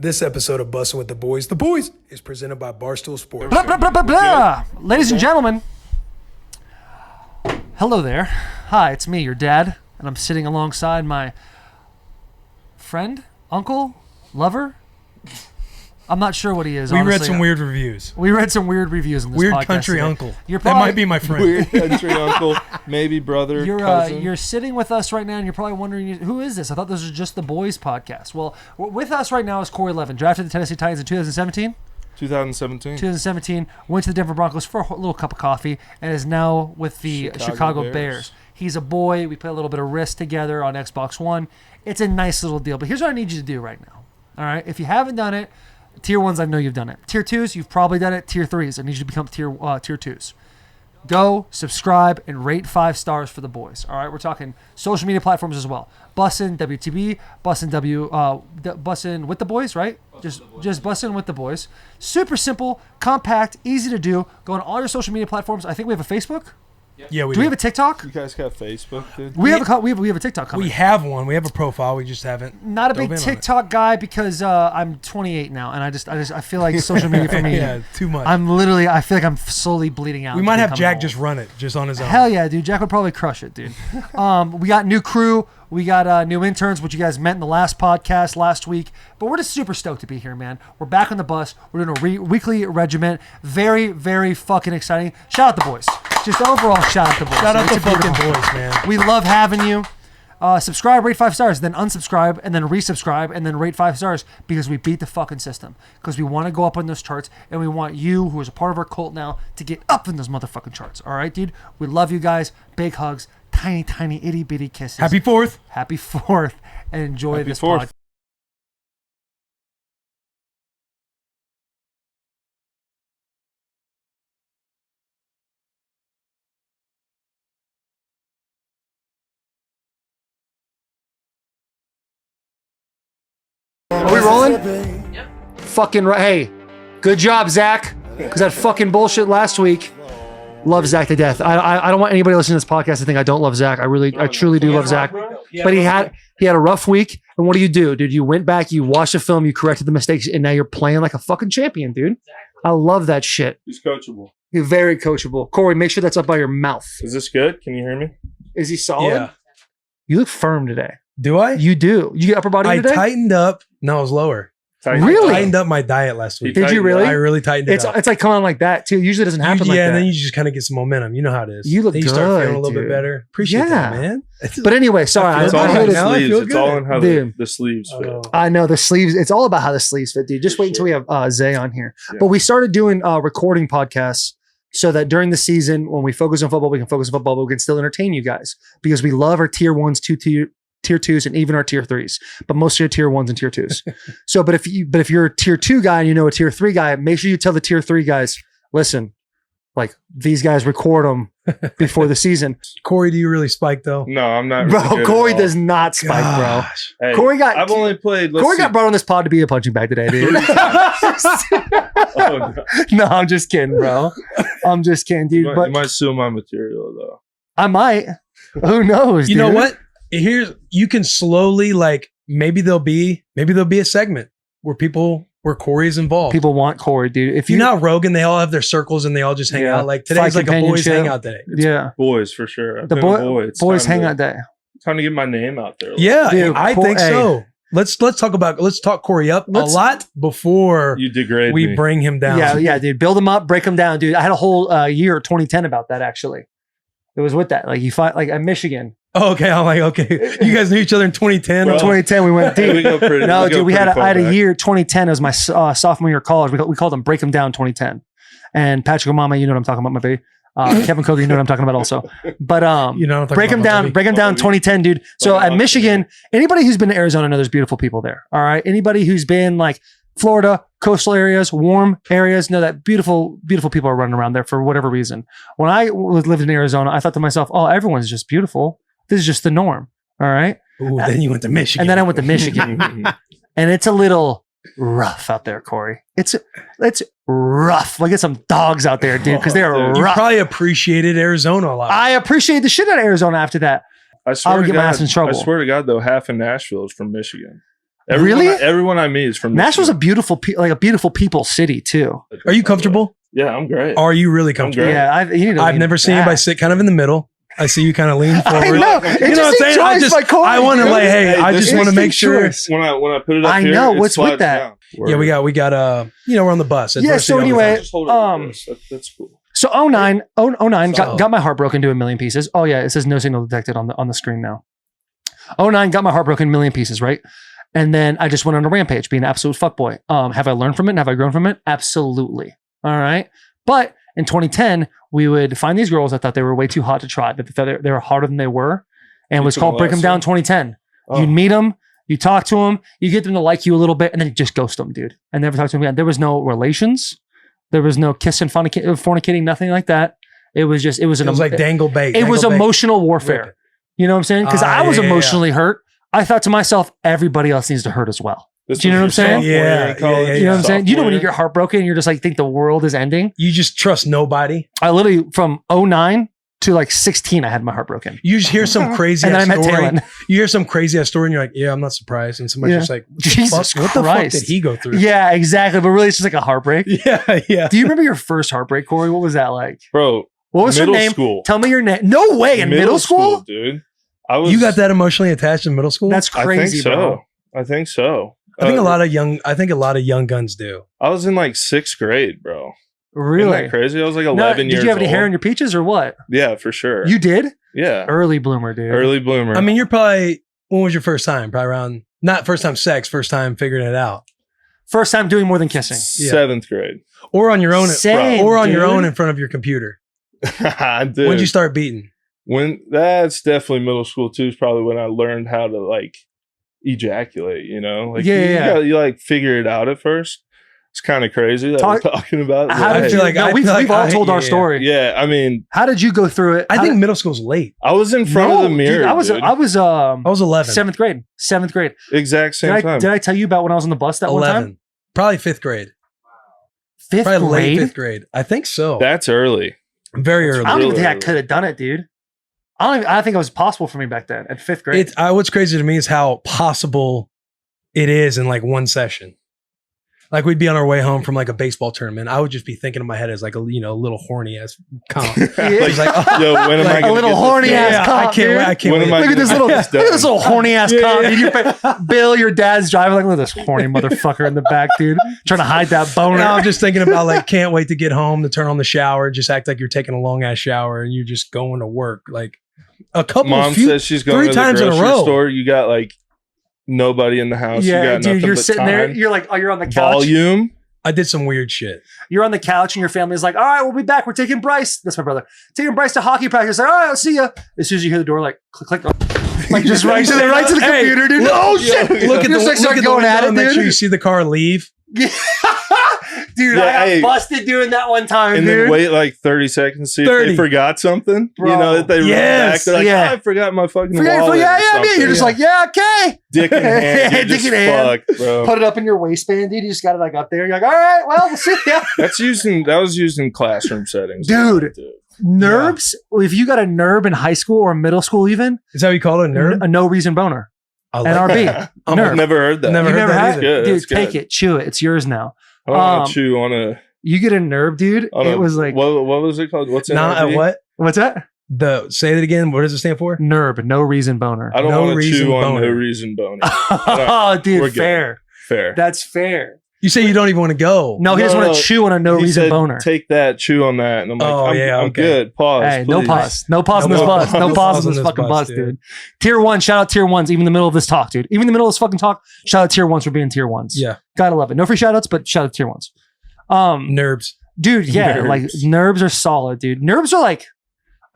This episode of Bussin' with the Boys is presented by Barstool Sports. Blah, blah, blah, blah, blah. Ladies and gentlemen, hello there. Hi, it's me, your dad, and I'm sitting alongside my friend, uncle, lover. I'm not sure what he is. We honestly. read some weird reviews. We read some weird reviews in this Weird podcast country today. uncle. You're That probably, might be my friend. Weird country uncle, maybe brother, cousin. You're sitting with us right now, and you're probably wondering, who is this? I thought this was just the Boys podcast. Well, with us right now is Corey Levin, drafted the Tennessee Titans in 2017. 2017. Went to the Denver Broncos for a little cup of coffee, and is now with the Chicago Bears. He's a boy. We play a little bit of Risk together on Xbox One. It's a nice little deal. But here's what I need you to do right now. All right? If you haven't done it, Tier 1s, I know you've done it. Tier 2s, you've probably done it. Tier 3s, I need you to become Tier 2s. Go, subscribe, and rate 5 stars for the boys. All right? We're talking social media platforms as well. Bussin, WTB, Bussin with the boys, right? Just Bussin with the boys. Super simple, compact, easy to do. Go on all your social media platforms. I think we have a Facebook. Yeah, we do. We have a TikTok? You guys got Facebook, dude? We have a TikTok coming. We have one. We have a profile. We just haven't. Not a big TikTok guy because I'm 28 now, and I feel like social media for me. Yeah, too much. I feel like I'm slowly bleeding out. We might have Jack just run it, just on his own. Hell yeah, dude. Jack would probably crush it, dude. We got new crew. We got new interns, which you guys met in the last podcast last week. But we're just super stoked to be here, man. We're back on the bus. We're doing a weekly regiment. Very, very fucking exciting. Shout out the boys. Just overall, shout out the boys. Shout out the fucking boys, man. We love having you. Subscribe, rate 5 stars, then unsubscribe, and then resubscribe, and then rate 5 stars because we beat the fucking system. Because we want to go up on those charts, and we want you, who is a part of our cult now, to get up in those motherfucking charts. All right, dude? We love you guys. Big hugs. Tiny, tiny, itty bitty kisses. Happy 4th. Happy 4th. And enjoy Happy this 4th. podcast. Are we rolling? Yep. Fucking right. Hey, good job, Zach. Because that fucking bullshit last week. Love Zach to death. I don't want anybody listening to this podcast to think I don't love Zach. I truly do love Zach. But he had a rough week. And what do, dude? You went back, you watched the film, you corrected the mistakes, and now you're playing like a fucking champion, dude. I love that shit. He's coachable. You're very coachable. Corey, make sure that's up by your mouth. Is this good? Can you hear me? Is he solid? Yeah. You look firm today. Do I? You do. You get upper body today? I tightened up. No, it was lower. Really? I tightened up my diet last week. Did you really? I really tightened it up. It's like coming on like that too. It usually doesn't happen like that. Yeah, and then you just kind of get some momentum. You know how it is. You look then you good, start feeling a little dude. bit better. Appreciate that, man. But anyway, sorry. It's I all in hate the it. Now I sleeves. feel It's all in how Dude. the sleeves fit. I know the sleeves. It's all about how the sleeves fit, dude. Just wait until we have Zay on here. Yeah. But we started doing recording podcasts so that during the season, when we focus on football, we can focus on football, but we can still entertain you guys because we love our tier 1s, tier 2s, and even our tier 3s, but mostly our tier 1s and tier 2s. So, but if you're a tier 2 guy and you know a tier 3 guy, make sure you tell the tier 3 guys, listen, like these guys record them before the season. Corey, do you really spike though? No, I'm not. Bro, Really good Corey at all. does not spike, Gosh. Hey, Corey got- I've only played. bro. Corey got brought on this pod to be a punching bag today, dude. Oh, no. No, I'm just kidding, bro. I'm just kidding, dude. You But might steal my material though. I might. Who knows? You dude? know what? You can slowly maybe there'll be a segment where Corey is involved. People want Corey, dude. If you know how Rogan, they all have their circles and they all just hang out. Like today's Fight like a boys companionship. hangout day. Yeah, Boys for sure. I've the been a boy. It's boys time hangout day. Time to get my name out there. Yeah, Dude, I think so. Let's talk Corey up a lot before You degrade we me. bring him down. Yeah, dude. Build them up, break them down, dude. I had a whole year 2010 about that actually. It was with that. Like you fight like at Michigan. Oh, okay. I'm like, okay. You guys knew each other in 2010. Bro. 2010 we went deep. We go pretty- No, we go dude, I pretty far had a back. year 2010. It was my sophomore year of college. We called them Break Them Down 2010. And Patrick Omama, you know what I'm talking about, my baby. Kevin Coker, you know what I'm talking about also. But You know what I'm talking break them about, down, baby. break them down 2010, dude. So at Michigan, anybody who's been to Arizona know there's beautiful people there. All right. Anybody who's been like Florida, coastal areas, warm areas, know that beautiful, beautiful people are running around there for whatever reason. When I lived in Arizona, I thought to myself, oh, everyone's just beautiful. This is just the norm. All right. Ooh, then you went to Michigan. And then I went to Michigan. And it's a little rough out there, Corey. It's rough. Like, get some dogs out there, dude, because they're Dude, you rough. probably appreciated Arizona a lot. I appreciate the shit out of Arizona after that. I swear I would to get my God, ass in trouble. I swear to God, though, half of Nashville is from Michigan. Everyone I meet is from Nashville's a Michigan. beautiful people city too. Are you comfortable? Yeah, I'm great. Are you really comfortable? great. Yeah, I've never seen anybody sit kind of in the middle. I see you kind of lean forward. I know. You know what I'm saying? I want to like, hey, I just want to make sure. When I put it up I here, know, it what's with slides that? down. Yeah, we got we're on the bus. Yeah, so Adversity all the anyway, time. Just hold it like this. That's cool. So 09 So- got my heart broken to a million pieces. Oh yeah, it says no signal detected on the screen now. 09 got my heart broken a million pieces, right? And then I just went on a rampage, being an absolute fuckboy. Have I learned from it? Have I grown from it? Absolutely. All right. But in 2010, we would find these girls that thought they were way too hot to try, that they were harder than they were. And it was called Break 'em Down 2010. Oh. You'd meet them, you talk to them, you get them to like you a little bit, and then you just ghost them, dude. And never talk to them again. There was no relations. There was no kissing, fornicating, nothing like that. It was like dangle bait. It was dangle bait. emotional Rip warfare. it. You know what I'm saying? Because I was yeah. emotionally hurt. I thought to myself, everybody else needs to hurt as well. This Do you know what was I'm your saying? sophomore year in Yeah, college? yeah, You know what I'm saying? You know when you Sophomore get heartbroken and you're just like think the world is ending. You just trust nobody. I literally from 09 to like 16, I had my heart broken. You just hear some crazy And then ass I met story. Talon. You hear some crazy ass story and you're like, yeah, I'm not surprised. And somebody's Yeah. just like, Jesus what the fuck Christ. did he go through? Yeah, exactly. But really, it's just like a heartbreak. Yeah, yeah. Do you remember your first heartbreak, Corey? What was that like? Bro, What was your middle name? school. Tell me your name. No way. In middle school? dude. You got that emotionally attached in middle school? That's crazy, I think so. bro. I think so. I think a lot of young guns do. I was in like 6th grade, bro. Really? Isn't that crazy? I was like 11 Now, years old. did you have any hair on your peaches or what? Yeah, for sure. You did? Yeah. Early bloomer, dude. Early bloomer. I mean, you're probably, when was your first time? Probably around, not first time sex, first time figuring it out. First time doing more than kissing. 7th grade. Or on your own, Same, or on your dude. own in front of your computer. Dude, When'd you start beating? That's definitely middle school too. Is probably when I learned how to like ejaculate. You know, like Yeah. you like figure it out at first. It's kind of crazy that we're talking about. How did I you? feel like- no, I we've feel like all I- told our yeah. story. Yeah, I mean, How did you go through it? I How think did- middle school's late. I was in front of the mirror. Dude, I was dude. I was 11. 7th grade. 7th grade. Exact same time. Did I tell you about when I was on the bus that one 11. time? Probably 5th grade. 5th Probably late grade. 5th grade. I think so. That's early. Very early. I don't even Really think I early. could have done it, dude. I think it was possible for me back then at 5th grade. What's crazy to me is how possible it is in like one session. Like we'd be on our way home from like a baseball tournament. I would just be thinking in my head as like a little horny ass comp. It's like, oh, Yo, when am I like gonna a little get this horny done? ass yeah, comp, I can't dude. wait. I can't When am wait. I Look at this gonna little, get this look at this done? little horny ass Yeah, comp. yeah. Dude. Bill, your dad's driving like, look at this horny motherfucker in the back, dude, trying to hide that boner. Now I'm just thinking about like, can't wait to get home to turn on the shower. Just act like you're taking a long ass shower and you're just going to work. Like a couple Mom few, says she's going 3 to the times in a grocery row. store. You got like nobody in the house. Yeah, you got dude, nothing you're but sitting there. time. You're like, oh, you're on the couch. Volume. I did some weird shit. You're on the couch, and your family's like, all right, we'll be back. We're taking Bryce. That's my brother. Taking Bryce to hockey practice. Like, all right, I'll see you. As soon as you hear the door, like, click, click. Like, just right to the Hey, computer, dude. look- Oh, shit. Look at You're the just look at the going window at it, and make dude. sure you see the car leave. Dude, Yeah, I got hey. busted doing that one time, And dude. then wait like 30 seconds to see if 30. they forgot something. Bro. You know, that they run Yes, back. They're like, yeah. I forgot my fucking Yeah, wallet. yeah, or yeah, something. You're just Yeah. like, yeah, okay. Dick in hand. You're Dick just in hand. fucked, bro. Put it up in your waistband, dude. You just got it like up there. You're like, all right, well, we'll see ya. That was used in classroom settings. Dude. Nerbs, if you got a nerb in high school or middle school, even Is that what you call it? A nerd? a no reason boner. I like NRB. that. I've Nerve. never heard that. Never You heard never that had either. Good, Dude, that's take good. it, chew it. It's yours now. I don't want Um, to chew on a. You get a nerve, dude. On It a- was like, what was it called? What's Not NRB? at what? what's that? Say that again. What does it stand for? Nerb, no reason boner. I don't No want to reason chew on boner. no reason boner. Oh, We're dude, good. fair. Fair. That's fair. You say you don't even want to go. No, he doesn't want to chew on a no He reason said, boner. Take that, chew on that, and I'm like, Oh, I'm, yeah, I'm okay. good. Pause. Hey, no please. pause. No pause No on this pause. bus. No No pause pause on on this this fucking bus, bus, dude. dude. Tier 1, shout out Tier 1s, even in the middle of this talk, dude. Even in the middle of this fucking talk, shout out Tier 1s for being Tier 1s. Yeah. Gotta love it. No free shout outs, but shout out Tier 1s. Nerves. Dude, yeah, Nerves. like nerves are solid, dude. Nerves are like,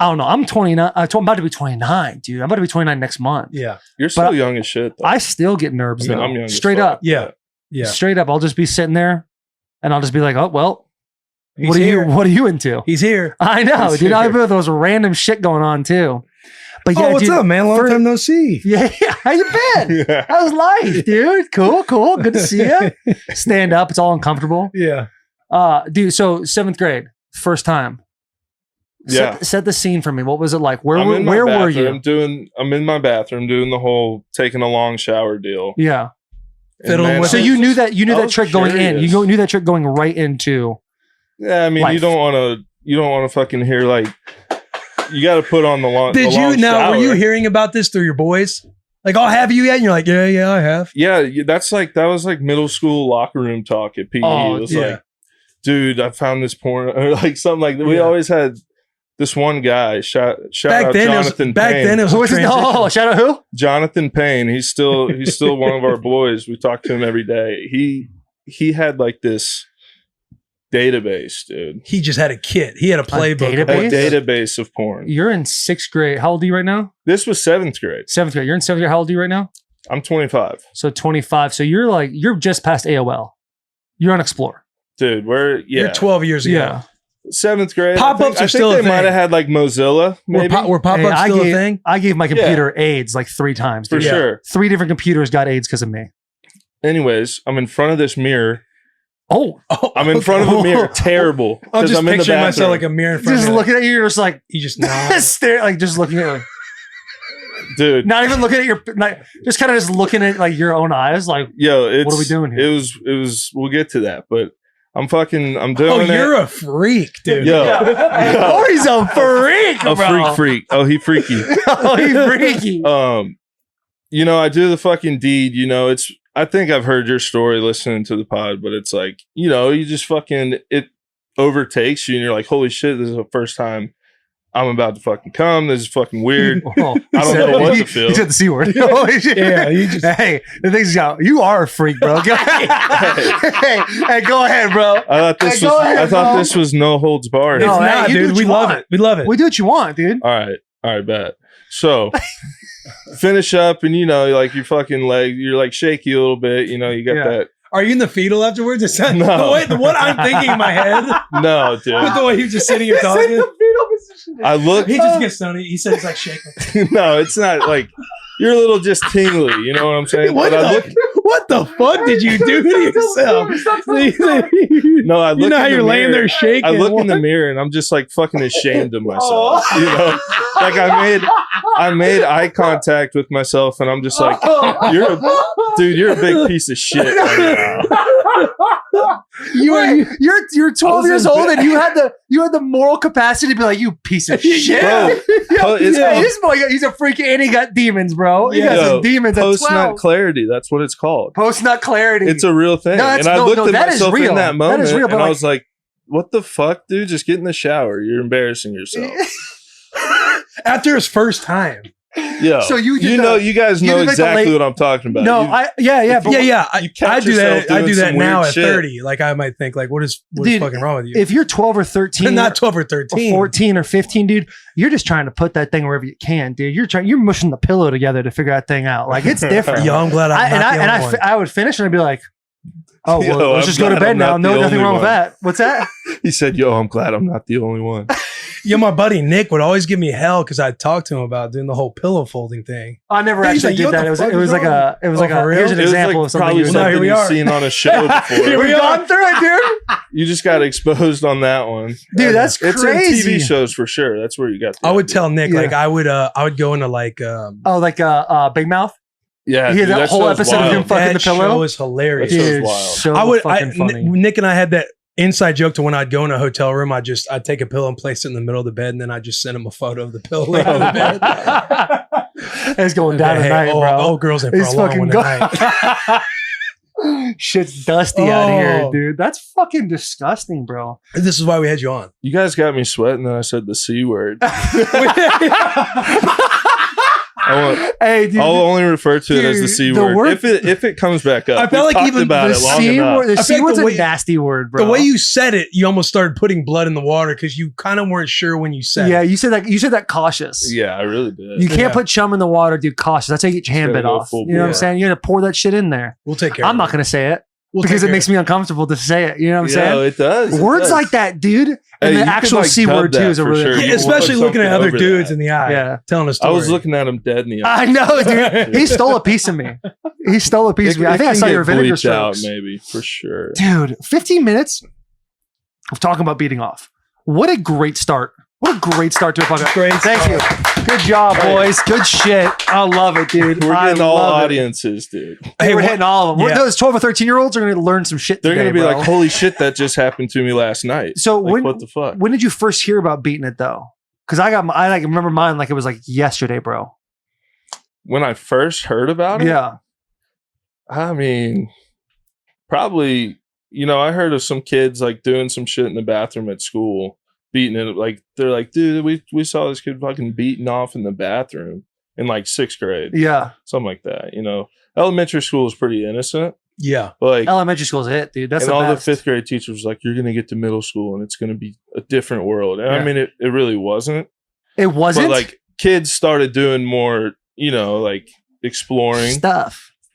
I don't know. I'm 29. I'm about to be 29, dude. I'm about to be 29 next month. Yeah. You're still But young as shit. Though. I still get nerves, I mean, though. I'm young as Straight fuck. up. Yeah. Yeah. Straight up. I'll just be sitting there and I'll just be like, oh, well, He's what here. are you into? He's here. I know, He's dude. I here. have those random shit going on too. But yeah, Oh, what's dude, up, man? Long for- time no see. Yeah, how you been? Yeah. How's life, dude? Cool. Good to see you. Stand up. It's all uncomfortable. Yeah. Dude. So 7th grade, first time. Yeah. Set the scene for me. What was it like? Where I'm in my were bathroom you? I'm in my bathroom doing the whole taking a long shower deal. Yeah. Fiddling with So it. you knew that was trick going in. curious. You knew that trick going right into. Yeah, I mean, life. you don't want to fucking hear like. You got to put on the long. Did the long you now? shower. Were you hearing about this through your boys? Like, oh, have you yet? And you're like, yeah, I have. Yeah, that was like middle school locker room talk at PE. Oh, It was yeah. like, dude, I found this porn, or like something like that. We always had this one guy. Shout out Jonathan Payne. It was Who is transition. Oh, shout out who? Jonathan Payne. He's still one of our boys. We talk to him every day. He had like this database, dude. He just had a kit. He had a playbook. database? A database of porn. You're in 6th grade. How old are you right now? This was 7th grade. 7th grade. You're in 7th grade. How old are you right now? I'm 25. So 25. So you're just past AOL. You're on Explore. Dude, You're 12 years ago. Yeah. 7th grade. Pop-ups I are think still a they might thing. have had like Mozilla, maybe. Were pop-ups still a thing? I gave my computer AIDS like 3 times. For Dude. sure. 3 different computers got AIDS because of me. Anyways, I'm in front of this mirror. Oh, I'm in front of a mirror. Terrible. I'm 'Cause just I'm in the picturing myself bathroom. like a mirror in front just of me. looking at you, you're just like He just nods. stare, like just looking at, like, Dude. not even looking at your, like, just kind of just looking at like your own eyes, like Yo, what are we doing here? It was. We'll get to that, but I'm doing Oh, it. you're a freak, dude. Yo, Oh, he's a freak, a bro. freak. Oh, he freaky. Oh, he's freaky. I do the fucking deed. I think I've heard your story listening to the pod, but it's like, you just fucking, it overtakes you and you're like, holy shit, this is the first time I'm about to fucking come. This is fucking weird. Oh, I don't know what to feel. He said the C word. Holy shit. Yeah, you just- Hey, the thing's out. You are a freak, bro. Go hey, go ahead, bro. I thought this was no holds barred. It's No, hey, not, you do dude. what We you love want. it. We love it. We do what you want, dude. All right, bet. So finish up and like your fucking leg, you're like shaky a little bit, you got Yeah. that. Are you in the fetal afterwards? It's not No. what I'm thinking in my head. No, With dude. the way he was just sitting here talking. I look. He just gets stoned. He said it's like shaking. No, it's not like you're a little just tingly. You know what I'm saying? What But I look. the fuck did you do to yourself? No, I look. You know how in the you're laying mirror. there shaking. I look in What? the mirror and I'm just like fucking ashamed of myself. Like I made eye contact with myself and I'm just like, you're a big piece of shit right now. You're 12 years old and you had the moral capacity to be like, you piece of shit. Bro, Hey, this boy, he's a freak and he got demons, bro. He got Yo, some demons at post 12. nut clarity. That's what it's called. Post nut clarity. It's a real thing. No, that's- and I no, looked no, at that is myself real. in that That moment is real, but and I like- was like, what the fuck, dude? Just get in the shower. You're embarrassing yourself. After his first time. Yeah. So you did you guys you know did like the exactly late- what I'm talking about. No, You- but Yeah. you catch I do yourself that. I doing do that some now weird at shit. 30. Like I might think, like, what is Dude, fucking wrong with you? if you're 12 or 13, Not 12 or or 13. 14 or 15, dude, you're just trying to put that thing wherever you can, dude. You're mushing the pillow together to figure that thing out. Like, it's different. Yo, I'm glad I'm not the only one. I would finish and I'd be like, oh, well, Yo, let's I'm just go to glad bed I'm now. not No, the nothing only wrong with one. that. What's that? He said, yo, I'm glad I'm not the only one. Yo, my buddy Nick would always give me hell because I talked to him about doing the whole pillow folding thing. I never He's actually like, yo, did what that. the It was fuck it was is like wrong? a here's an It was example like of something probably you Well, did. now something here we you've are. seen on a show before. Here we We've are. gone through it, dude. You just got exposed on that one. Dude, that's It's crazy. in TV shows for sure. That's where you got. the I would idea. tell Nick, Yeah. like, I would go into like, Oh, like Big Mouth? Yeah, He had dude, that whole show's episode of him wild. fucking that the pillow? show is hilarious. That show's Dude, wild. so fucking funny. Nick and I had that inside joke to when I'd go in a hotel room, I'd take a pillow and place it in the middle of the bed, and then I'd just send him a photo of the pillow laying on the bed. It's going down Hey, tonight, bro. Oh, girls in for He's a long fucking one tonight. Shit's dusty out here, Oh. dude. That's fucking disgusting, bro. This is why we had you on. You guys got me sweating. Then I said the C word. Hey, dude. I'll only refer to it as the Dude, C the word word- if it comes back up. I felt We've like talked even about the it long C enough. word, the I C feel like word's the a way- nasty word, bro. The way you said it, you almost started putting blood in the water because you kind of weren't sure when you said yeah, it. you said that cautious. Yeah, I really did. You can't Yeah. put chum in the water, dude. Cautious. That's how you get your hand Gotta bit go off. full You know what I'm bore. saying? You got to pour that shit in there. We'll take care I'm of not it. going to say it We'll because take it makes care me uncomfortable to say it. You know what I'm saying? it does. It Words does. like that, dude. Hey, And you the could, actual like, C dub word too that is a for really sure. of it. You Yeah, can especially put looking at something other over dudes that. in the eye. Yeah. Telling a I story. was looking at him dead in the eye. I know, dude. He stole a piece of me. He stole a piece of me. I think I saw your vinegar bleeped out, strokes. maybe for sure. Dude, 15 minutes of talking about beating off. What a great start What a great start to a podcast. Great. Thank you. Good job, boys. Good shit. I love it, dude. We're getting all audiences, dude. Hey, we're hitting all of them. Yeah. Those 12 or 13-year-olds are going to learn some shit They're today, going to be bro. like, holy shit, that just happened to me last night. So like, what the fuck? When did you first hear about beating it, though? Because I like remember mine like it was like yesterday, bro. When I first heard about it? Yeah. I mean, probably, I heard of some kids like doing some shit in the bathroom at school, beating it. Like, they're like, dude, we saw this kid fucking beating off in the bathroom in like 6th grade. Yeah. Something like that, Elementary school is pretty innocent. Yeah. But like, elementary school's it, dude. That's and the all best. the 5th grade teachers was like, you're going to get to middle school and it's going to be a different world. And I mean, it really wasn't. It wasn't? But like, kids started doing more, like exploring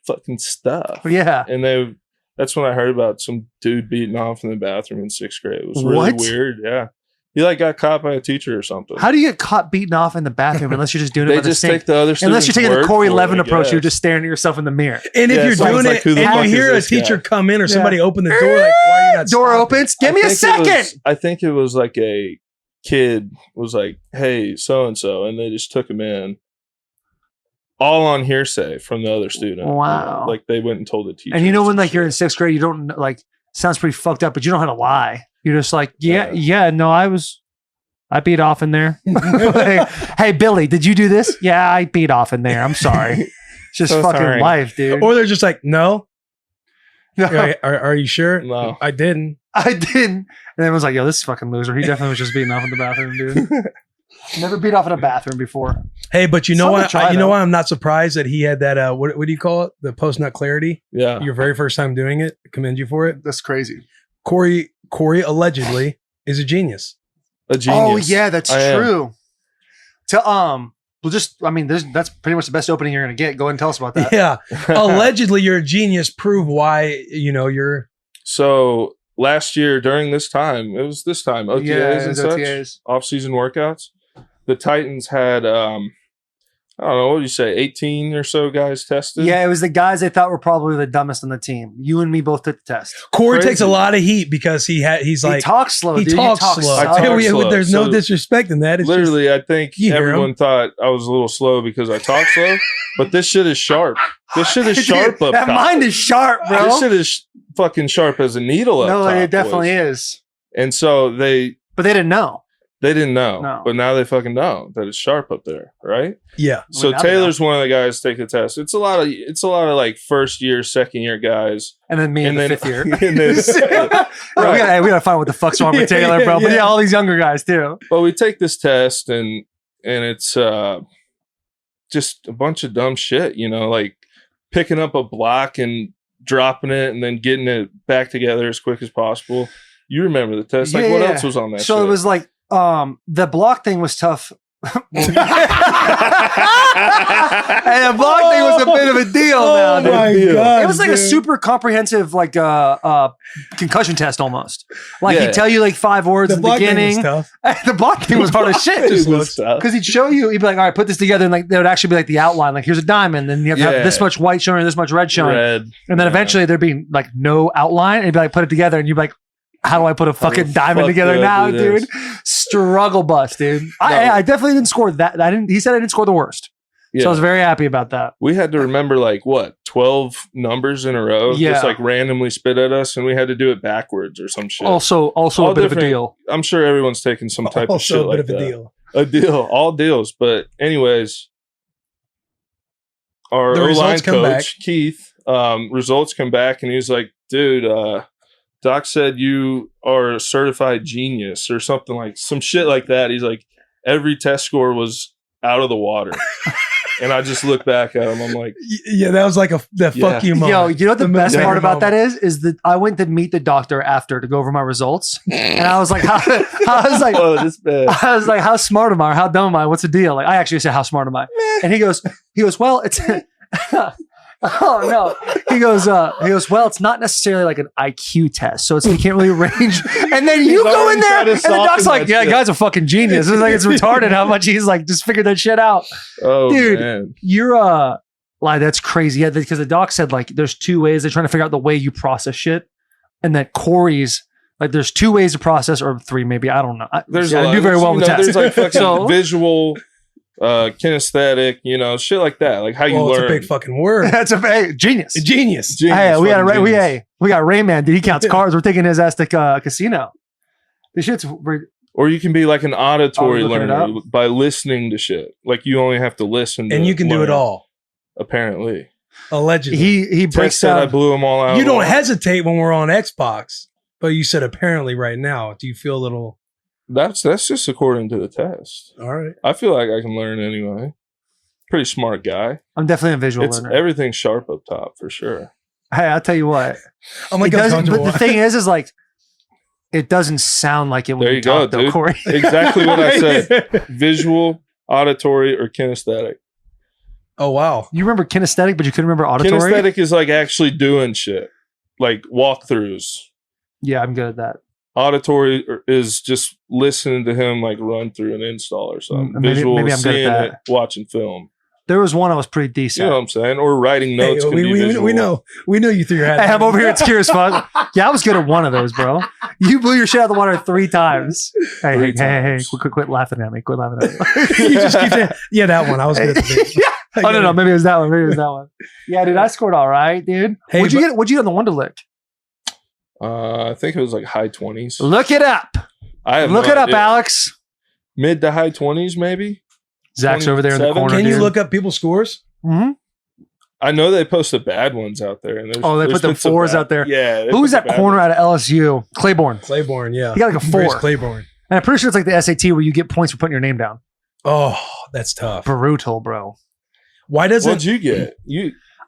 fucking stuff. Yeah. And that's when I heard about some dude beating off in the bathroom in 6th grade. It was really weird. Yeah. He like got caught by a teacher or something. How do you get caught beating off in the bathroom unless you're just doing it They by the just sink? take the other Unless you're taking the Corey Levin approach, guess. you're just staring at yourself in the mirror. And if Yeah, you're so doing it's like, it who the and fuck you is hear a this teacher guy? come in or somebody open the door, like, why are you not Door stopping? opens. Give me a second. I think it was like a kid was like, hey, so-and-so. And they just took him in. All on hearsay from the other student. Wow. Like they went and told the teacher. And when like you're in 6th grade, you don't like, sounds pretty fucked up, but you don't know how to lie. You're just like, no, I beat off in there. Like, hey, Billy, did you do this? Yeah, I beat off in there. I'm sorry. It's just So fucking sorry. life, dude. Or they're just like, no. No, You're like, are you sure? No. I didn't. I didn't. And everyone's like, yo, this fucking loser. He definitely was just beating off in the bathroom, dude. Never beat off in a bathroom before. Hey, but you know Something what? to try, You know though. why I'm not surprised that he had that, what do you call it? The post-nut clarity? Yeah. Your very first time doing it. Commend you for it. That's crazy. Corey allegedly is a genius. A genius. Oh yeah, that's I am. true. That's pretty much the best opening you're gonna get. Go ahead and tell us about that. Yeah. Allegedly, you're a genius. Prove why, you're. So last year during this time, OTAs it and was such, OTAs. off-season workouts, the Titans had, I don't know, what do you say, 18 or so guys tested? Yeah, it was the guys they thought were probably the dumbest on the team. You and me both took the test. Corey Crazy. takes a lot of heat because he's like, He talks slow, he dude. talks You talk slow. I talk slow. There's no So disrespect in that. It's Literally, I think you hear everyone thought I was a little slow because I talk slow, but this shit is sharp. This shit is sharp Dude, up that top. mind is sharp, bro. This shit is fucking sharp as a needle up No, top. it definitely boys. is. And so they But they didn't know. didn't know, No. but now they fucking know that it's sharp up there, right? yeah. So now they Taylor's one of the guys to take the test. It's a lot of like first year, second year guys. And then me in the then- 5th year. and then- We gotta find out what the fuck's wrong with Taylor, bro. But Yeah. yeah, all these younger guys too. But we take this test and it's just a bunch of dumb shit, like picking up a block and dropping it and then getting it back together as quick as possible. You remember the test? Like, what else was on that? So shit? it was like the block thing was tough. And the block thing was a bit of a deal now, Oh dude. my Deal. god! It was like a dude. super comprehensive, like concussion test almost. Like Yeah. he'd tell you like 5 words The at the block thing was beginning. tough. The block thing was hard as shit. It was tough. Because he'd show you, he'd be like, all right, put this together. And like, there would actually be like the outline. Like, here's a diamond. Then you have to have Yeah. this much white showing, this much red showing. Red. And then Yeah. eventually there'd be like no outline. And he'd be like, put it together. And you'd be like, how do I put a fucking the diamond fuck together do I now, do dude? this? Struggle bus, dude. I definitely didn't score that. He said I didn't score the worst. Yeah. So I was very happy about that. We had to remember like what 12 numbers in a row, Yeah. just like randomly spit at us, and we had to do it backwards or some shit. Also All a bit of a different- deal. I'm sure everyone's taking some type of shit Also, a like bit of that. a deal. A deal, all deals. But anyways, our The O-line results come coach Keith, results come back, and he's like, "Dude, Doc said you are a certified genius or something like some shit like that." He's like, every test score was out of the water. And I just look back at him. I'm like, Yeah, that was like the fuck you moment. Yo, you know what the The best moment. part about that is that I went to meet the doctor after to go over my results, and I was like, I was like, "Oh, this bad." I was like, how smart am I? Or how dumb am I? What's the deal? Like, I actually said, how smart am I? And he goes, well, it's, oh no. He goes, well, it's not necessarily like an IQ test. So you can't really range. And then you go in already there trying to and the doc's soften like, that yeah, shit. guy's a fucking genius. It's like, it's retarded how much he's like, just figured that shit out. Oh, Dude. man. You're, like, that's crazy. Yeah. Because the doc said like, there's 2 ways. They're trying to figure out the way you process shit. And that Corey's Like there's 2 ways to process, or 3 maybe. I don't know. I do very well with tests. There's like fucking visual, kinesthetic, shit like that. Like how you learn. It's a big fucking word. That's a genius. Genius. Hey, we got Rayman, dude. He counts cards. We're taking his ass to casino. This shit's. Or you can be like an auditory learner by listening to shit. Like you only have to listen. And you can do it all. Apparently. Allegedly. He breaks down. I blew them all out. You don't hesitate when we're on Xbox, but you said apparently right now. Do you feel a little? That's just according to the test. All right. I feel like I can learn anyway. Pretty smart guy. I'm definitely a visual learner. Everything's sharp up top for sure. Hey, I'll tell you what. Oh my God. But the thing is like, it doesn't sound like it when there you go, talk, though, dude. Corey. Exactly what I said. Visual, auditory, or kinesthetic. Oh, wow. You remember kinesthetic, but you couldn't remember auditory? Kinesthetic is like actually doing shit. Like walkthroughs. Yeah, I'm good at that. Auditory is just listening to him like run through an install or something. Visual, maybe I'm good seeing at it, that. watching film. There was one I was pretty decent. You know what I'm saying? Or writing notes. Hey, we know you threw your hat. Hey, I'm over here at Secure as fuck. Yeah, I was good at one of those, bro. You blew your shit out of the water 3 times. Hey, quit laughing at me. Quit laughing at me. You just keep saying, yeah, that one. I was good at the Oh, no, maybe it was that one. Yeah, dude, I scored all right, dude. Hey, What'd you get on the Wonderlick? I think it was like high 20s. Look it up. Look it up, Alex. Mid to high 20s, maybe. Zach's over there in the corner. Can you dude. look up people's scores? Mm-hmm. I know they posted bad ones out there. And they put them 4s out there. Yeah. Who's that corner out of LSU? Claiborne, yeah. He got like a 4. Claiborne. And I'm pretty sure it's like the SAT where you get points for putting your name down. Oh, that's tough. Brutal, bro. Why doesn't... What'd you get?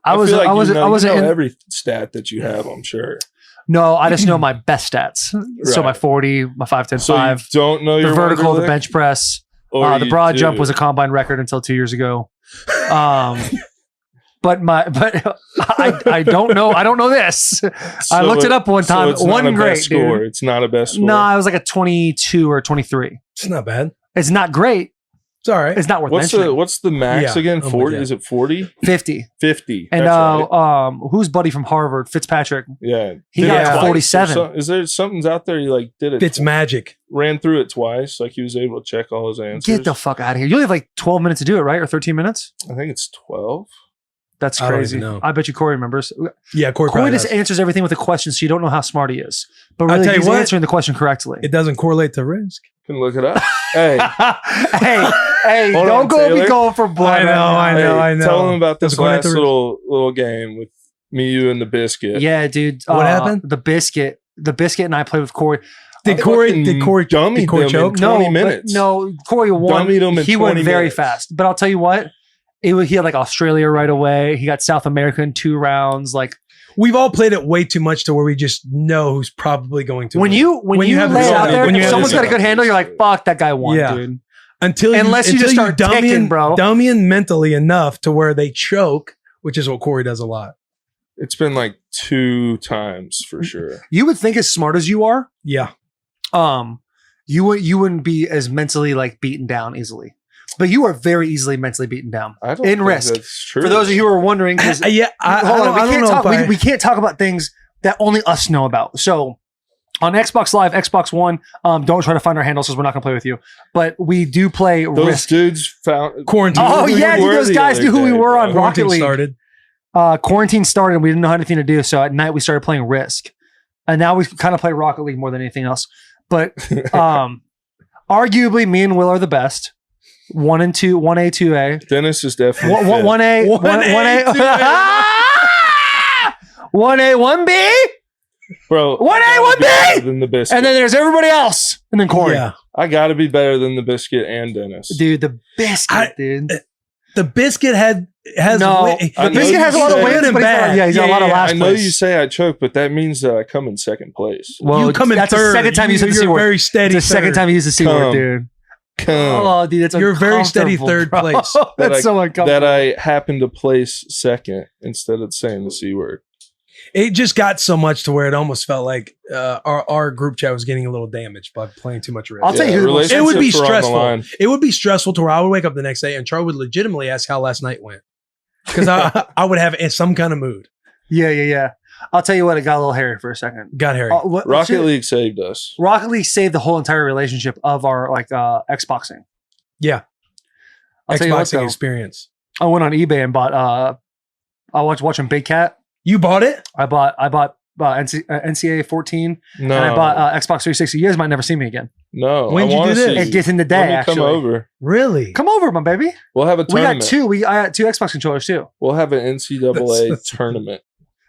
I wasn't in every stat that you have, I'm sure. No, I just know my best stats. Right. So my 40, my 5'10", so 5. You don't know your the vertical, the bench press. The broad jump was a combine record until 2 years ago. But I don't know. I don't know this. I looked it up one time. So it's one not a great best score. dude. It's not a best score. No, I was like a 22 or 23. It's not bad. It's not great. It's all right. It's not worth mentioning. What's the max again? 40? Is it 40? 50. 50. And right. Who's buddy from Harvard? Fitzpatrick. Yeah. He got 47. Is there something's out there? You like did it? Fitzmagic. Ran through it twice. Like he was able to check all his answers. Get the fuck out of here. You only have like 12 minutes to do it, right? Or 13 minutes? I think it's 12. That's crazy. I bet you Corey remembers. Yeah, Corey just answers everything with a question, so you don't know how smart he is. But really, he's answering the question correctly. It doesn't correlate to risk. Can look it up. Hey, don't go be going for blood. I know. Tell him about this last little game with me, you, and the biscuit. Yeah, dude. What happened? The biscuit and I played with Corey. Did Corey dummy them choke? 20 minutes. No, Corey won. He went very fast. But I'll tell you what. He had like Australia right away. He got South America in 2 rounds. Like we've all played it way too much to where we just know who's probably going to. When you have this out there, if someone's got a good handle, you're like, "Fuck, that guy won, dude." Unless you just start ticking, bro. Dummying mentally enough to where they choke, which is what Corey does a lot. It's been like 2 times for sure. You would think as smart as you are, yeah. You wouldn't be as mentally like beaten down easily. But you are very easily mentally beaten down in risk. That's true. For those of you who are wondering, we can't talk about things that only us know about. So on Xbox Live, Xbox One, don't try to find our handles because we're not going to play with you. But we do play those Risk. Dudes found quarantine. Oh yeah, dude, those guys knew who we were on Rocket League. Quarantine started and we didn't know anything to do. So at night we started playing Risk. And now we kind of play Rocket League more than anything else. But arguably me and Will are the best. 1 and 2, 1A, 2A. Dennis is definitely 1A, 1A, 1A, 1B. Bro, 1A, 1B. Than the biscuit. And then there's everybody else. And then Corey. Yeah. I got to be better than the biscuit and Dennis. Dude, the biscuit, dude. The biscuit has the biscuit has a lot of wins and bad. He's got a lot of last place. I know you say I choke, but that means that I come in second place. Well, you come in third. That's the second time you said the C word. Very steady. It's the second time you used the C word, dude. Oh, dude, that's you're a very steady third place. That's so uncomfortable. That I happen to place second instead of saying the C word. It just got so much to where it almost felt like our group chat was getting a little damaged by playing too much risk. I'll tell you, it would be stressful. It would be stressful to where I would wake up the next day and Charlie would legitimately ask how last night went because I would have some kind of mood. Yeah. I'll tell you what, it got a little hairy for a second. Got Harry. Rocket League saved us. Rocket League saved the whole entire relationship of our Xboxing. Yeah. I'll tell you what, Xboxing though. experience. I went on eBay and bought. I was watching Big Cat. You bought it? I bought NCAA 14, No. and I bought Xbox 360. You guys might never see me again. No. When'd I you wanna do this? see It you. gets in the day. Let me Actually, come over. Really? Come over, my baby. We'll have a We tournament. got two. I got two Xbox controllers too. We'll have an NCAA tournament.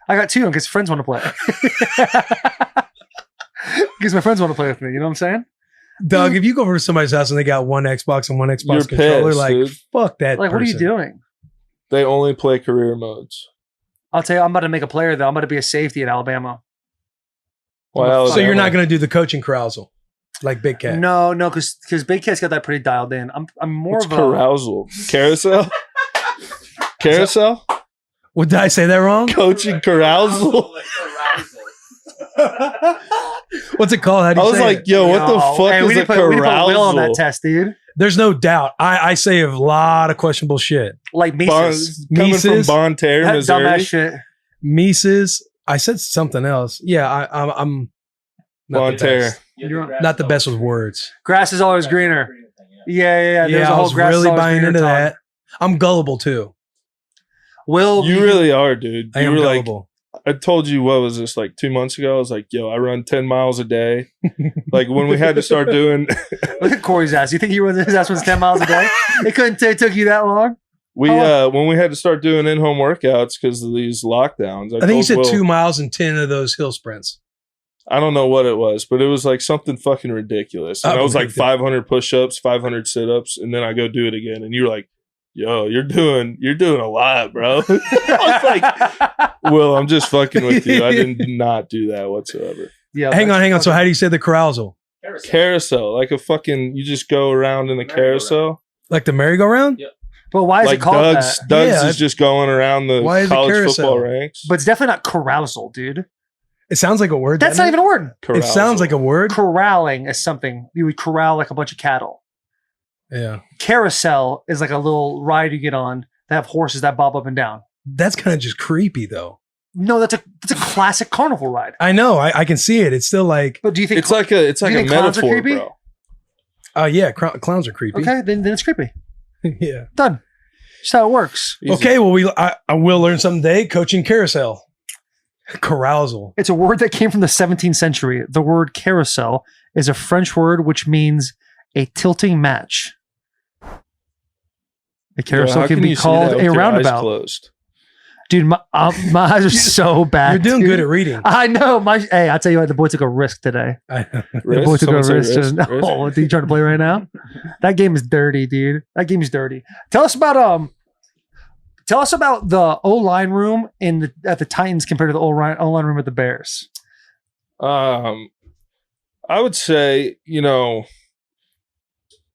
I got two because friends want to play. Because my friends want to play with me. You know what I'm saying? Doug, if you go over to somebody's house and they got one Xbox and one Xbox You're controller, pissed, like, dude. fuck that Like, what are you person. doing? They only play career modes. I'll tell you, I'm about to make a player though. I'm about to be a safety at Alabama. Wow. So you're not going to do the coaching carousal like Big Cat? No, because Big Cat's got that pretty dialed in. I'm more What's of a carousal? Carousel? Carousel? What, did I say that wrong? Coaching carousel? What's it called? How do I you was say like, it? yo, what the fuck Hey, we is need a to put Will on that carousal? test, dude. There's no doubt. I say a lot of questionable shit. Like Mises. Coming from Mises? Bonne Terre, That Missouri. dumbass shit. Mises. I said something else. Yeah, I'm not Bonne the Terre. best. You're Not the best with words. Grass is always greener. Yeah. There's Yeah, a I whole was grass is really always buying greener into talk. that. I'm gullible too. Will You really are, dude. I You am were like, gullible. I told you, what was this, like 2 months ago? I was like, yo, I run 10 miles a day. Like when we had to start doing, look at Corey's ass. You think he runs his ass was 10 miles a day? It took you that long? when we had to start doing in-home workouts because of these lockdowns. I think you said Will, 2 miles and 10 of those hill sprints. I don't know what it was, but it was like something fucking ridiculous. And I was like 500 push-ups, 500 sit-ups, and then I go do it again. And you're like, yo, you're doing a lot, bro. I was like, Will, I'm just fucking with you. I did not do that whatsoever. Yeah. Hang on. So how do you say the carousal? Carousel, like a fucking, you just go around in a carousel. Like the merry-go-round? Yep. But why is Like it called Doug's that? is just going around the Why is it college carousel? football ranks. But it's definitely not carousel, dude. It sounds like a word. That's not even a word. It sounds like a word. Corralling is something. You would corral like a bunch of cattle. Yeah. Carousel is like a little ride you get on that have horses that bob up and down. That's kind of just creepy though. No, that's a classic carnival ride. I know. I can see it. It's still like, But do you think It's like a you think clowns are metaphor, creepy? bro. yeah, clowns are creepy. okay, then it's creepy. Yeah. Done. That's how it works. Easy. Okay. Well, I will learn something today. Coaching carousel. Carousel. It's a word that came from the 17th century. The word carousel is a French word which means a tilting match. A carousel How can be you see called that with a your eyes roundabout. closed? Dude, my eyes are so bad. You're doing dude. good at reading. I know. Hey, I'll tell you what, the boy took a risk today. The boy Wrist? took a Someone say risk. wrist? Wrist? Oh, are you trying to play right now? That game is dirty, dude. That game is dirty. Tell us about the O-line room at the Titans compared to the O-line room at the Bears. I would say,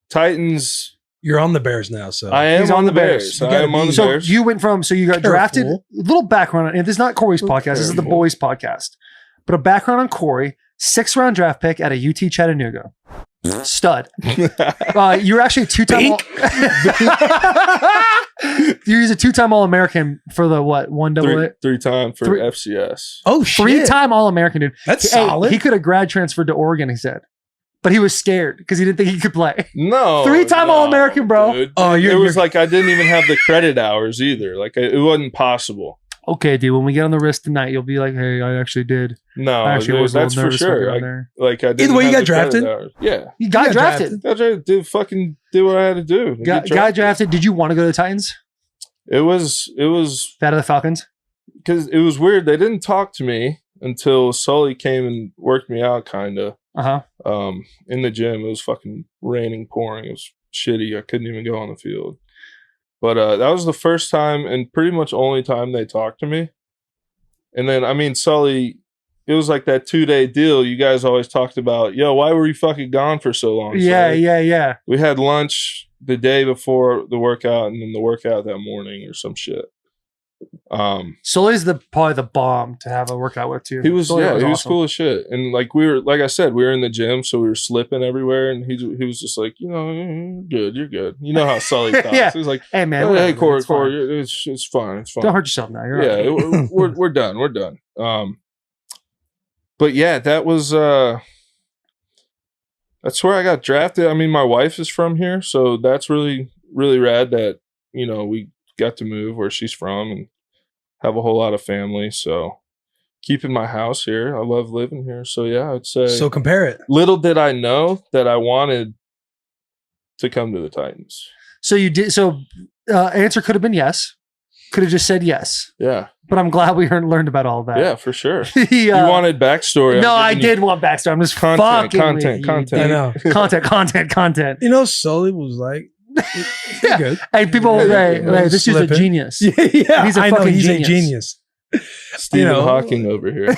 Titans. You're on the Bears now, so I am He's on the Bears. You I gotta am on the be- So Bears. you went from you got Careful. drafted. A little background, and this is not Corey's podcast. This is the Careful. boys' podcast. But a background on Corey: 6th round draft pick at a UT Chattanooga. Stud. You're actually a two-time. You're a two-time All-American for the what? One double A. Three-time for Three- FCS. Oh shit. 3-time All-American, dude. That's Hey, solid. he could have grad transferred to Oregon, he said. But he was scared because he didn't think he could play. No. 3-time no, All-American, bro. dude. Oh, it you're- was like I didn't even have the credit hours either. Like it wasn't possible. Okay, dude. When we get on the wrist tonight, you'll be like, "Hey, I actually did. No, I actually dude, was a that's little for nervous about sure. getting on there." Like I didn't. way, you have got the credit drafted? hours. Yeah, You got got drafted. drafted. Do what I had to do. to get Got drafted. Did you want to go to the Titans? It was Out of the Falcons? because it was weird. They didn't talk to me until Sully came and worked me out, kind of. Uh-huh. In the gym, it was fucking raining, pouring. It was shitty. I couldn't even go on the field. But that was the first time and pretty much only time they talked to me. And then, I mean, Sully, it was like that 2-day deal. You guys always talked about, yo, why were you fucking gone for so long? Yeah. We had lunch the day before the workout and then the workout that morning or some shit. Sully's probably the bomb to have a workout with too. He was Sully he was awesome. cool as shit. And like I said, we were in the gym, so we were slipping everywhere, and he was just like, you're good. You know how Sully talks. Yeah. He's like, hey man, hey Corey, it's fine. it's fine. It's fine. Don't hurt yourself now. You're right. We're done. We're done. But yeah, that was that's where I got drafted. I mean, my wife is from here, so that's really, really rad that, we got to move where she's from and have a whole lot of family. So keeping my house here. I love living here. So yeah, I'd say. So compare it. Little did I know that I wanted to come to the Titans. So you did. So answer could have been yes. Could have just said yes. Yeah. But I'm glad we learned about all that. Yeah, for sure. You wanted backstory. No, I did want backstory. I'm just content. I know. Content. Sully was like, yeah. Good. And people will say, this is a genius. Yeah, he's a fucking he's genius. a genius. Stephen Hawking over here.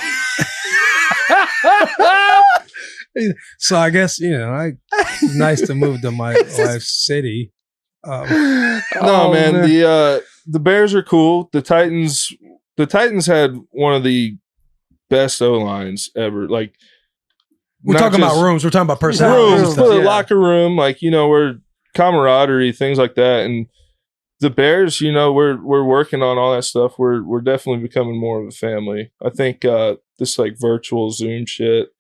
So I guess, it's nice to move to my wife's city. Man, the Bears are cool. The Titans had one of the best O-lines ever. Like, we're talking about rooms. We're talking about personalities. Rooms, the locker room, like, we're camaraderie, things like that. And the Bears, we're working on all that stuff. We're definitely becoming more of a family. I think this like virtual Zoom shit.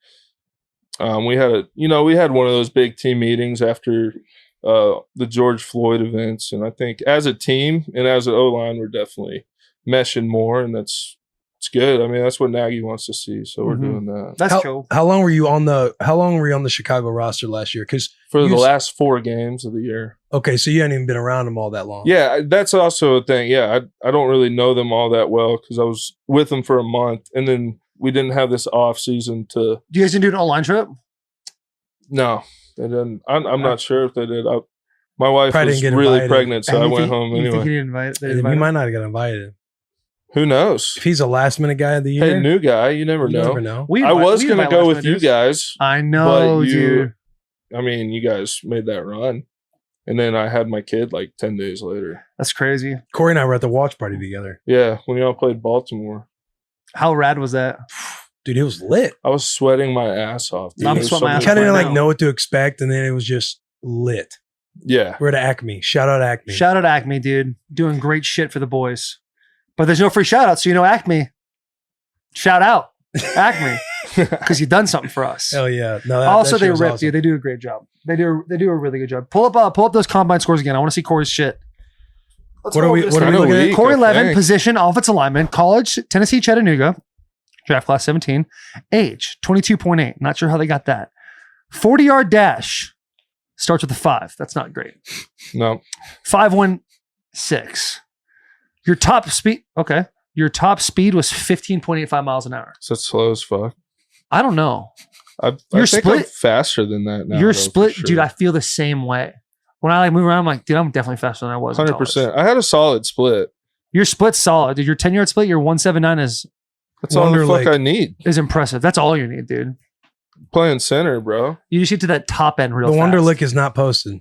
We had one of those big team meetings after the George Floyd events, and I think as a team and as an O-line, we're definitely meshing more, and it's good. I mean, that's what Nagy wants to see, so we're doing that. That's cool. How long were you on the Chicago roster last year? Because for the last 4 games of the year. Okay, so you hadn't even been around them all that long. Yeah, that's also a thing. Yeah, I don't really know them all that well because I was with them for a month, and then we didn't have this off season to. Do you guys didn't do an online trip? No. They didn't. I'm not sure if they did. My wife probably was really pregnant, so I went home anyway. Think you didn't He might not have got invited. Who knows? If he's a last minute guy of the year. Hey, new guy, you never know. Never know. I was going to go with you guys. I know, dude. I mean, you guys made that run. And then I had my kid like 10 days later. That's crazy. Corey and I were at the watch party together. Yeah, when y'all played Baltimore. How rad was that? Dude, it was lit. I was sweating my ass off. Dude. I'm sweating my ass off. Kind of know what to expect, and then it was just lit. Yeah. We're at Acme. Shout out Acme. Shout out Acme, dude. Doing great shit for the boys. But there's no free shout out, so Acme. Shout out Acme. Because you've done something for us. Hell yeah. No, also, they rip, awesome. dude. They do a great job. They do a really good job. Pull up those combine scores again. I want to see Corey's shit. What are we looking at? Corey Levin, position, offensive lineman, college, Tennessee, Chattanooga, draft class 17, age 22.8. Not sure how they got that. 40-yard dash starts with a 5. That's not great. No. 5.16. Your top speed. Okay. Your top speed was 15.85 miles an hour. So it's slow as fuck. I don't know. I think I'm faster than that now. You're split, sure. Dude. I feel the same way. When I move around, I'm like, dude, I'm definitely faster than I was. 100%. I had a solid split. Your split's solid, dude. Your 10-yard split, your 179 is. That's all the fuck I need. Is impressive. That's all you need, dude. Playing center, bro. You just get to that top end real fast. The Wonderlick is not posted.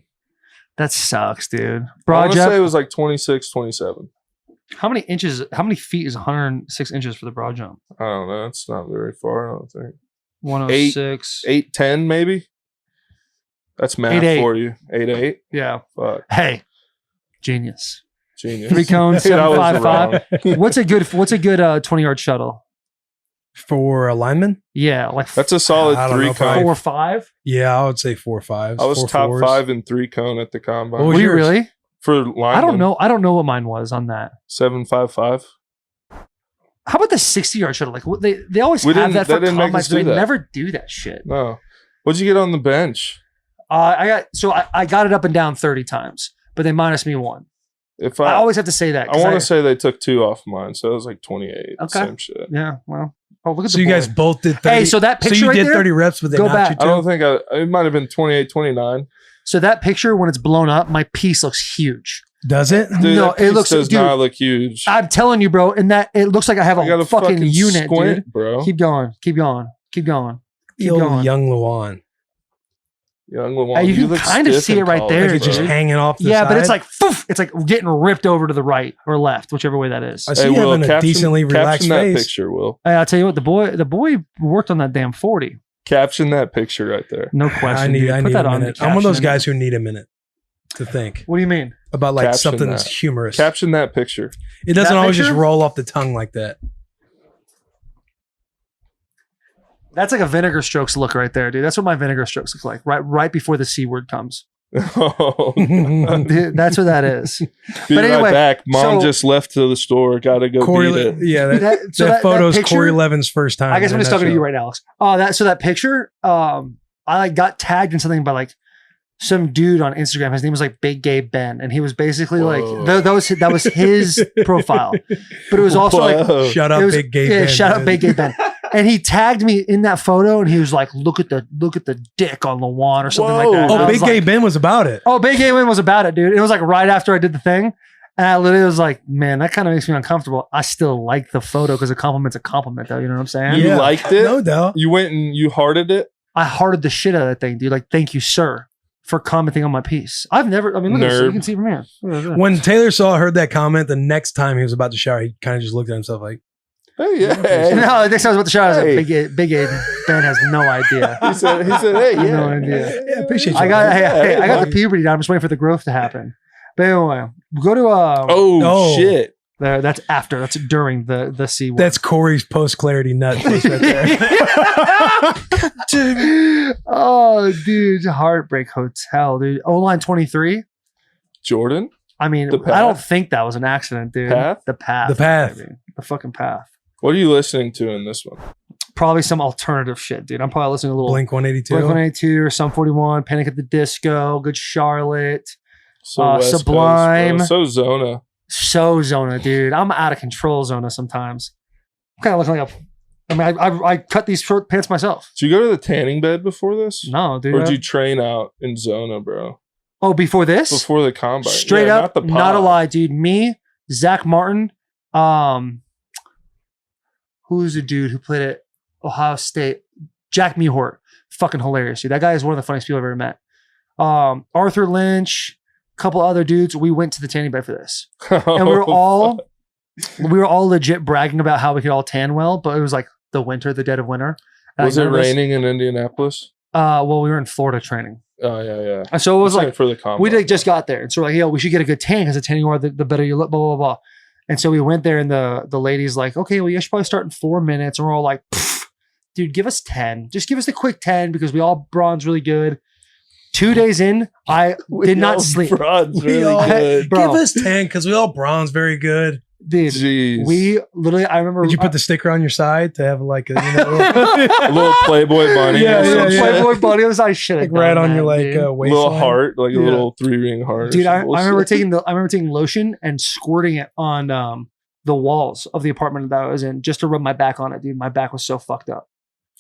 That sucks, dude. I want to say it was like 26, 27. How many feet is 106 inches for the broad jump? I don't know. It's not very far, I don't think. 106. 8'10", maybe? That's math 8'8". for you. 8'8"? Yeah. Fuck. Hey. Genius. 3 cones, 7.55. What's a good 20-yard shuttle? For a lineman? Yeah. That's a solid 3 cone. 4.5? Yeah, I would say 4.5. I was top 5 in 3 cone at the combine. Were you really? For lineman. I don't know what mine was on that. 7.55. How about the 60-yard shuttle? Like they always have that for combines, but they never do that shit. No. What'd you get on the bench? I got it up and down 30 times, but they minus me 1. I always have to say that. I want to say they took 2 off mine, so it was like 28. Okay. Same shit. Yeah. Well. Oh, look at so you guys both did 30. Hey, so that picture so you right did there, 30 reps, but they go knocked back. you too? I don't think it might have been 28, 29. So that picture, when it's blown up, my piece looks huge. Does it? Dude, no, it does not look huge. I'm telling you, bro. And that it looks like I have a fucking unit, squint, dude. Bro. Keep going. Young Luan. Young Lawan. You can kind of see it right there. Like it's just hanging off the side. side. But it's like, poof, it's like getting ripped over to the right or left, whichever way that is. I see you having a decently relaxed caption that face. picture, Will. Hey, I'll tell you what, the boy worked on that damn 40. Caption that picture right there. No question. I need that a minute. I'm one of those guys who need a minute to think. What do you mean? About like something that's humorous. Caption that picture. It doesn't always just roll off the tongue like that. That's like a Vinegar Strokes look right there, dude. That's what my Vinegar Strokes look like. Right before the C word comes. Oh, dude, that's what that is. But anyway, right back. Mom just left to the store. Gotta go beat it. Yeah, that photo's Corey Levin's first time. I guess I'm just talking to you right now, Alex. That picture, I like got tagged in something by like some dude on Instagram. His name was like Big Gay Ben, and he was basically like that was his profile. But it was also like shut up, Big Gay Ben. Shut up, Big Gay Ben. And he tagged me in that photo, and he was like, "Look at the dick on Lawan," or something like that. Oh, Big Gay Ben was about it. Oh, Big Gay Ben was about it, dude. It was like right after I did the thing, and I literally was like, "Man, that kind of makes me uncomfortable." I still like the photo because a compliment's a compliment, though. You know what I'm saying? You liked it? No doubt. You went and you hearted it? I hearted the shit out of that thing, dude. Like, thank you, sir, for commenting on my piece. I've never. I mean, look at this. You can see from here. When Taylor heard that comment, the next time he was about to shower, he kind of just looked at himself like, "Hey, yeah." No, the next time I was about to shower, I was like, Big A Ben has no idea. He said, "Hey, yeah, no idea." Yeah, appreciate you. I got the puberty down. I'm just waiting for the growth to happen. But anyway, go to oh shit. That's after. That's during the C word. That's Corey's post clarity nut face right there. Oh, dude, Heartbreak Hotel, dude. O-line 23. Jordan. I mean, I don't think that was an accident, dude. Path? The path. Baby. The fucking path. What are you listening to in this one? Probably some alternative shit, dude. I'm probably listening to a little Blink 182. Blink 182 or Sum 41, Panic at the Disco, Good Charlotte, So Sublime. Coast, so Zona. So Zona, dude. I'm out of control Zona sometimes. I'm kind of looking like I cut these short pants myself. Did you go to the tanning bed before this? No, dude. Or did you train out in Zona, bro? Oh, before this? Before the combine. Straight up, not a lie, dude. Me, Zach Martin, who's the dude who played at Ohio State? Jack Mehort. Fucking hilarious, dude. That guy is one of the funniest people I've ever met. Arthur Lynch, a couple other dudes. We went to the tanning bed for this. And we were all legit bragging about how we could all tan well, but it was like the dead of winter. Was it raining in Indianapolis? Well, we were in Florida training. Oh, yeah. And so it was like, for the combine. We just got there. And so we're like, yo, we should get a good tan because the tanning more, the better you look, blah, blah, blah. And so we went there and the lady's like, okay, well, you should probably start in 4 minutes. And we're all like, dude, give us 10. Just give us the quick 10 because we all bronze really good. 2 days in, I did not sleep. Bronze really good. Give us 10 because we all bronze very good. Dude, jeez. We literally, I remember. Did you put the sticker on your side to have like a, a little Playboy bunny? Playboy bunny. That was I should have like right on your like waistline. Little heart, like a little 3-ring heart. Dude, I remember taking lotion and squirting it on the walls of the apartment that I was in just to rub my back on it. Dude, my back was so fucked up.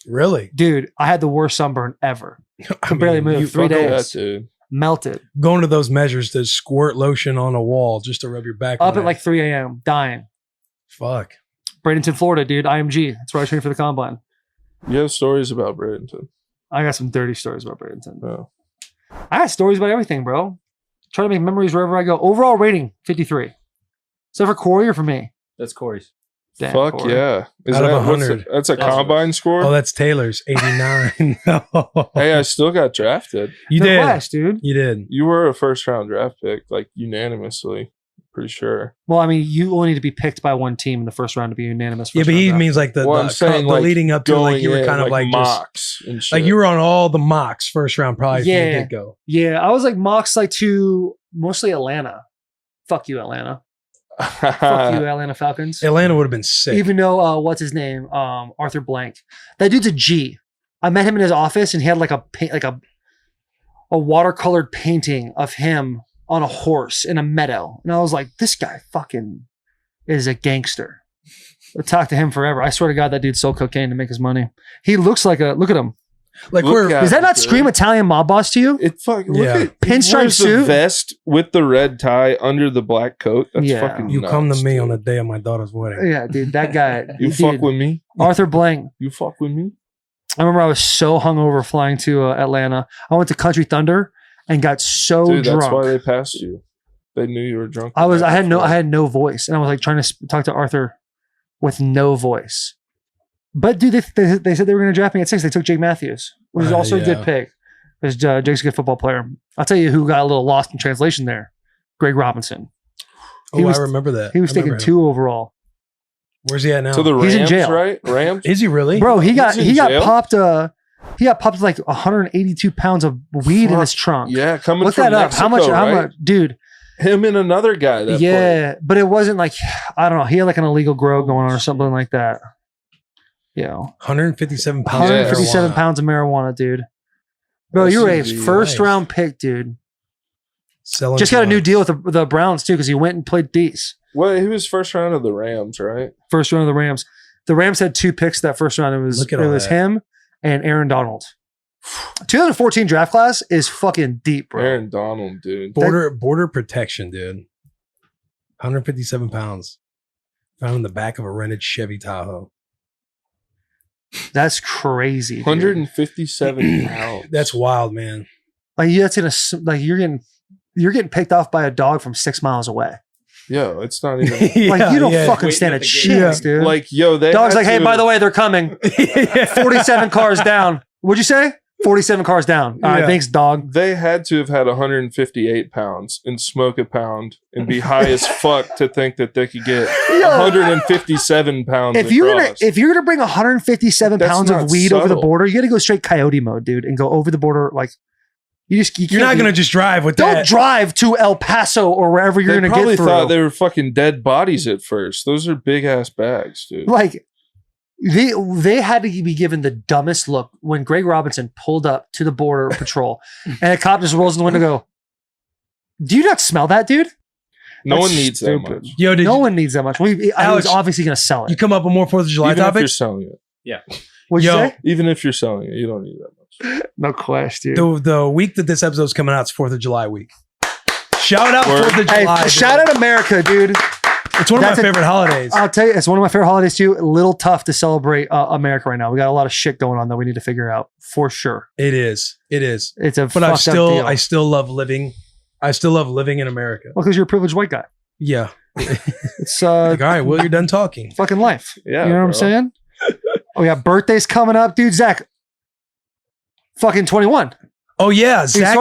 Really? Dude, I had the worst sunburn ever. I barely moved. 3 days. That, dude. Melted. Going to those measures to squirt lotion on a wall just to rub your back. Up at like 3 a.m. dying. Fuck. Bradenton, Florida, dude. IMG. That's where I trained for the combine. You have stories about Bradenton. I got some dirty stories about Bradenton. Oh. I got stories about everything, bro. Try to make memories wherever I go. Overall rating, 53. Is that for Corey or for me? That's Corey's. Damn, Fuck Corey. Yeah. Is out that of 100? That's a combine score? Oh, that's Taylor's 89. Hey, I still got drafted. You did. West, dude. You did. You were a first round draft pick, like unanimously. Pretty sure. Well, I mean, you only need to be picked by one team in the first round to be unanimous. Yeah, but he means like the leading up to like you were kind of like mocks just, and shit. like you were on all the mocks first round probably. Yeah. From the get-go. Yeah, I was like mocks like to mostly Atlanta. Fuck you, Atlanta. Fuck you, Atlanta Falcons. Atlanta would have been sick. Even though what's his name, Arthur Blank. That dude's a G. I met him in his office and he had like a watercolored painting of him on a horse in a meadow. And I was like, this guy fucking is a gangster. I'll talk to him forever. I swear to God, that dude sold cocaine to make his money. He looks like look at him. Like does that not scream Italian mob boss to you? It fucking look at pinstripe suit, the vest with the red tie under the black coat. That's fucking you nuts, come to me dude. on the day of my daughter's wedding. Yeah, dude, that guy. You fuck with me, Arthur Blank. You fuck with me. I remember I was so hungover flying to Atlanta. I went to Country Thunder and got so Dude, drunk. that's why they passed you. They knew you were drunk. I had no voice, and I was like trying to talk to Arthur with no voice. But dude, they said they were going to draft me at 6. They took Jake Matthews, which is also a good pick. Because Jake's a good football player. I'll tell you who got a little lost in translation there. Greg Robinson. I remember that. He was taken 2 overall. Where's he at now? So the Rams, he's in jail. Right? Rams? Is he really? Bro, he got popped. He got popped with like 182 pounds of weed in his trunk. Yeah, coming Look from that up. Mexico, How much, dude? Him and another guy. Played. But it wasn't like, I don't know. He had like an illegal grow going on or something like that. Yeah, 157 pounds. 157 pounds of marijuana, dude. Bro, you were a first round pick, dude. Just got a new deal with the Browns too, because he went and played D's. Well, he was first round of the Rams, right? First round of the Rams. The Rams had 2 picks that first round. It was him and Aaron Donald. 2014 draft class is fucking deep, bro. Aaron Donald, dude. Border protection, dude. 157 pounds. Found in the back of a rented Chevy Tahoe. That's crazy. 157 pounds. That's wild, man. Like you're getting picked off by a dog from 6 miles away. Yo, it's not even like you don't fucking stand a chance, dude. Like, yo, they dog's like, hey, by the way, they're coming. 47 cars down. What'd you say? 47 cars down. All right, thanks, dog. They had to have had 158 pounds and smoke a pound and be high as fuck to think that they could get 157 pounds. If you're gonna bring 157 pounds of weed over the border, you got to go straight coyote mode, dude, and go over the border like. You're not going to just drive with that. Don't drive to El Paso or wherever you're going to get through. They probably thought they were fucking dead bodies at first. Those are big ass bags, dude. Like, they had to be given the dumbest look when Greg Robinson pulled up to the border patrol and a cop just rolls in the window and go, do you not smell that, dude? No one needs that much. No one needs that much. I was obviously going to sell it. You come up with more 4th of July Even topics? if you're selling it. Yeah. What'd you say? Even if you're selling it, you don't need that much. No question. The week that this episode's coming out is 4th of July week. Shout out 4th of July. Hey, shout out America, dude. It's one of my favorite holidays. I'll tell you, it's one of my favorite holidays too. A little tough to celebrate America right now. We got a lot of shit going on that we need to figure out for sure. It is. It's a but I still love living. I still love living in America. Well, because you're a privileged white guy. Yeah. It's like, all right, well, you're done talking. Fucking life. Yeah. You know what I'm saying? Oh yeah, birthdays coming up, dude. Zach. Fucking 21. Oh yeah, Zach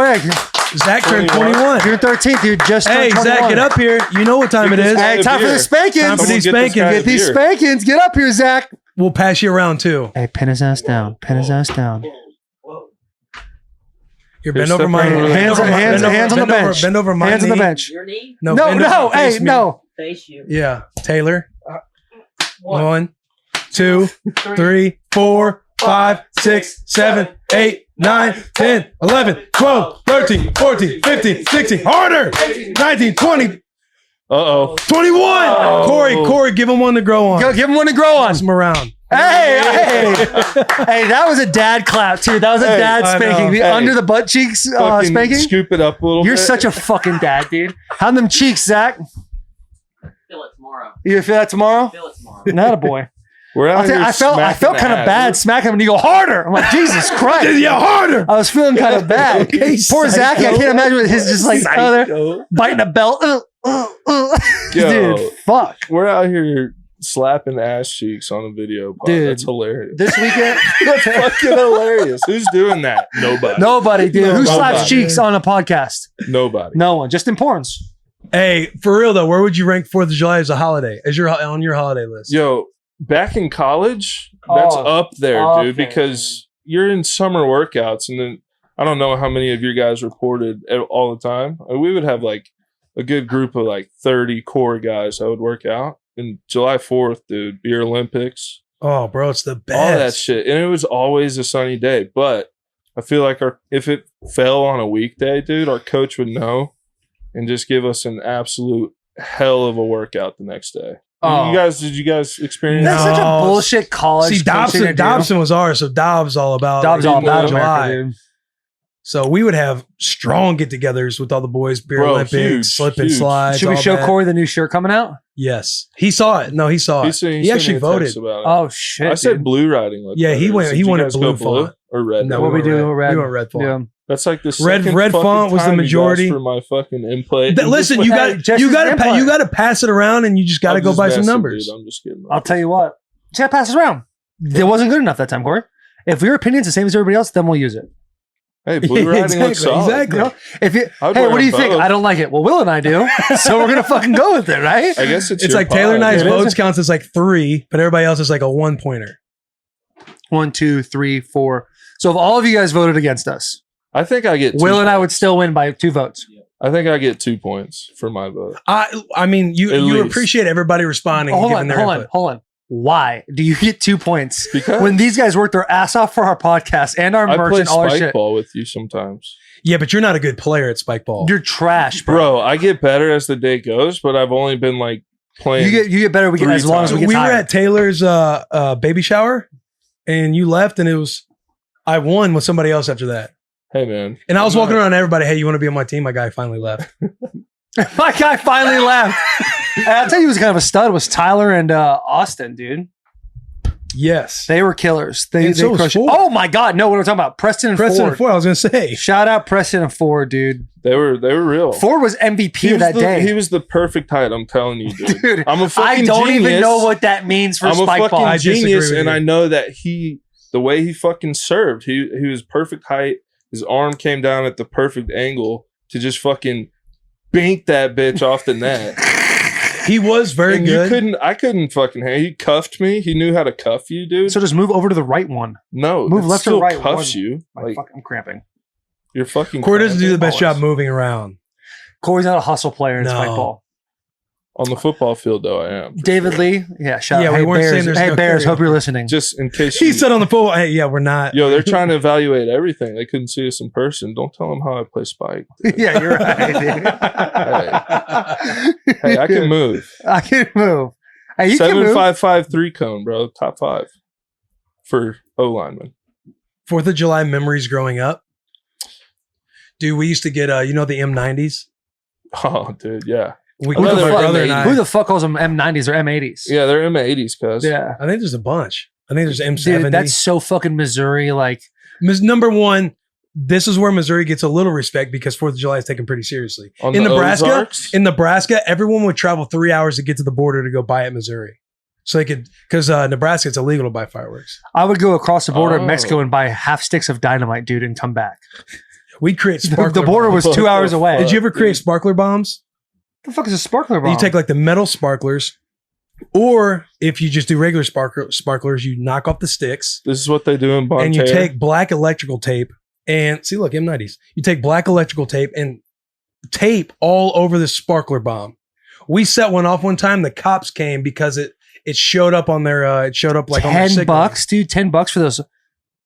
turned 21. You're 13, dude. Just hey, 21. Zach, get up here. You know what time it is. Hey, time for the spankings. Time for these spankings. Get these spankings. Get up here, Zach. We'll pass you around too. Hey, pin his ass down. Pin his ass down. Here, bend over mine. Hands on the bench. Bend over mine. Hands on the bench. Your knee? No. Hey, no. Face you. Yeah, Taylor. 1, 2, 3, 4, 5, 6, 7, 8, 9, 10, 11, 12, 13, 14, 15, 16. Harder. 19, 20. Uh-oh. 21. Oh. Corey, give him one to grow on. Give him one to grow on. Pass him around. Hey, that was a dad clap too. That was a dad spanking. The under the butt cheeks spanking. Scoop it up a little bit. You're such a fucking dad, dude. How them cheeks, Zach? Feel it tomorrow. You feel that tomorrow? Feel it tomorrow. Not a boy. I felt kind of bad smacking him and you go harder. I'm like, Jesus Christ. Yeah, harder. I was feeling kind of bad. Poor Zach. I can't imagine with his just like there biting a belt. Dude, fuck. We're out here slapping ass cheeks on a video pod. Dude, that's hilarious. This weekend, that's fucking hilarious. Who's doing that? Nobody, dude. Who slaps cheeks on a podcast? Nobody. No one. Just in porns. Hey, for real though, where would you rank 4th of July as a holiday? As on your holiday list? Yo, back in college, that's up there, dude, because you're in summer workouts, and then I don't know how many of you guys reported all the time. We would have like a good group of like 30 core guys that would work out. And July 4th, dude, Beer Olympics. Oh, bro, it's the best. All that shit. And it was always a sunny day. But I feel like if it fell on a weekday, dude, our coach would know and just give us an absolute hell of a workout the next day. Oh. Did you guys experience That's such a bullshit college. See, Dobson was ours, so Dobbs all about July. America, dude. So we would have strong get-togethers with all the boys, beer Bro, Olympics, huge, slip and huge. slides. Should we all show that. Corey the new shirt coming out? Yes, he saw it. No, he saw it. He actually voted. About it. Oh shit! I said dude. blue riding. Yeah, he went. Did He you wanted guys blue go blue font. or red. No, What we do? Red. We went red font. Yeah. That's like the Red second font fucking was the time you majority. asked for my fucking input. Listen, you got Jesse's you got to input. you got to pass it around, and you just got to go by some numbers. Dude, I'm just kidding. I'll tell you what. Just gotta pass it around. It wasn't good enough that time, Corey. If your opinion's the same as everybody else, then we'll use it. Hey, blue riding looks solid. Exactly. You know? If you, I'd hey, wear what do you them think? both. I don't like it. Well, Will and I do, so we're gonna fucking go with it, right? I guess it's It's your like Taylor pod. Knight's It is. votes counts as like 3, but everybody else is like a 1-pointer. 1, 2, 3, 4. So if all of you guys voted against us, I think I get. 2 Will and I would points. still win by 2 votes. I think I get 2 points for my vote. I mean, At you least. appreciate everybody responding and Hold giving on, their hold input. on. Why do you get 2 points Because when these guys work their ass off for our podcast and our I merch play and all our spike shit? ball with you sometimes, Yeah, but you're not a good player at spike ball. You're trash, bro. bro. I get better as the day goes, but I've only been like playing. You get better. We get 3 as long as we times. get we were tired. at Taylor's baby shower, and you left, and it was I won with somebody else after that. Hey man, And I was I'm walking not- around everybody. Hey, you want to be on my team? My guy finally left. My guy finally left. And I'll tell you, who was kind of a stud was Tyler and Austin, dude. Yes, They were killers. They And so was crushed it. Ford. Oh my god, no! What am I talking about? Preston and Preston Ford. and Ford. I was gonna say. Shout out Preston and Ford, dude. They were real. Ford was MVP of that day. He was the perfect height. I'm telling you, dude. Dude, I'm a fucking I don't genius. even know what that means for I'm a spike fucking ball. I disagree genius, with and you. I know that the way he fucking served, he was perfect height. His arm came down at the perfect angle to just fucking bank that bitch off the net. He was very And good. I couldn't fucking. He cuffed me. He knew how to cuff you, dude. So just move over to the right one. No, move it left or still right, cuffs one. you. My Like fuck, I'm cramping. you're fucking. Corey doesn't do the best Always. job moving around. Corey's not a hustle player in No. spike ball. On the football field, though, I am. David Lee, yeah, shout Yeah, out. we Hey weren't saying Bears, there's hey no Bears, carry. hope you're listening. Just in case He you, said on the phone, "Hey, yeah, we're not." yo, they're trying to evaluate everything. They couldn't see us in person. Don't tell them how I play spike. Yeah, you're right. Dude. Hey, I can move. I can move. Hey, you can move. 7.55 3-cone, bro. Top 5 for O lineman. 4th of July memories growing up. Dude, we used to get the M90s. Oh, dude, yeah. We I know my they're brother and M80s. I. Who the fuck calls them M90s or M80s? Yeah, they're in the 80s, cuz. Yeah. I think there's a bunch. I think there's M70. Dude, that's so fucking Missouri. Like, Number one. This is where Missouri gets a little respect because 4th of July is taken pretty seriously. On In the Nebraska, Ozarks? everyone would travel 3 hours to get to the border to go buy at Missouri. So they could, because Nebraska, it's illegal to buy fireworks. I would go across the border of Oh. Mexico and buy half sticks of dynamite, dude, and come back. We'd create The sparkler border bombs. was 2 hours away. Did you ever create dude? sparkler bombs? What the fuck is a sparkler bomb? You take like the metal sparklers, or if you just do regular sparklers, you knock off the sticks This is what they do in Bonterra. and you take black electrical tape and see, look, M90s. You take black electrical tape and tape all over the sparkler bomb. We set one off one time. The cops came because it showed up on their it showed up like on their signal. $10, dude. $10 for those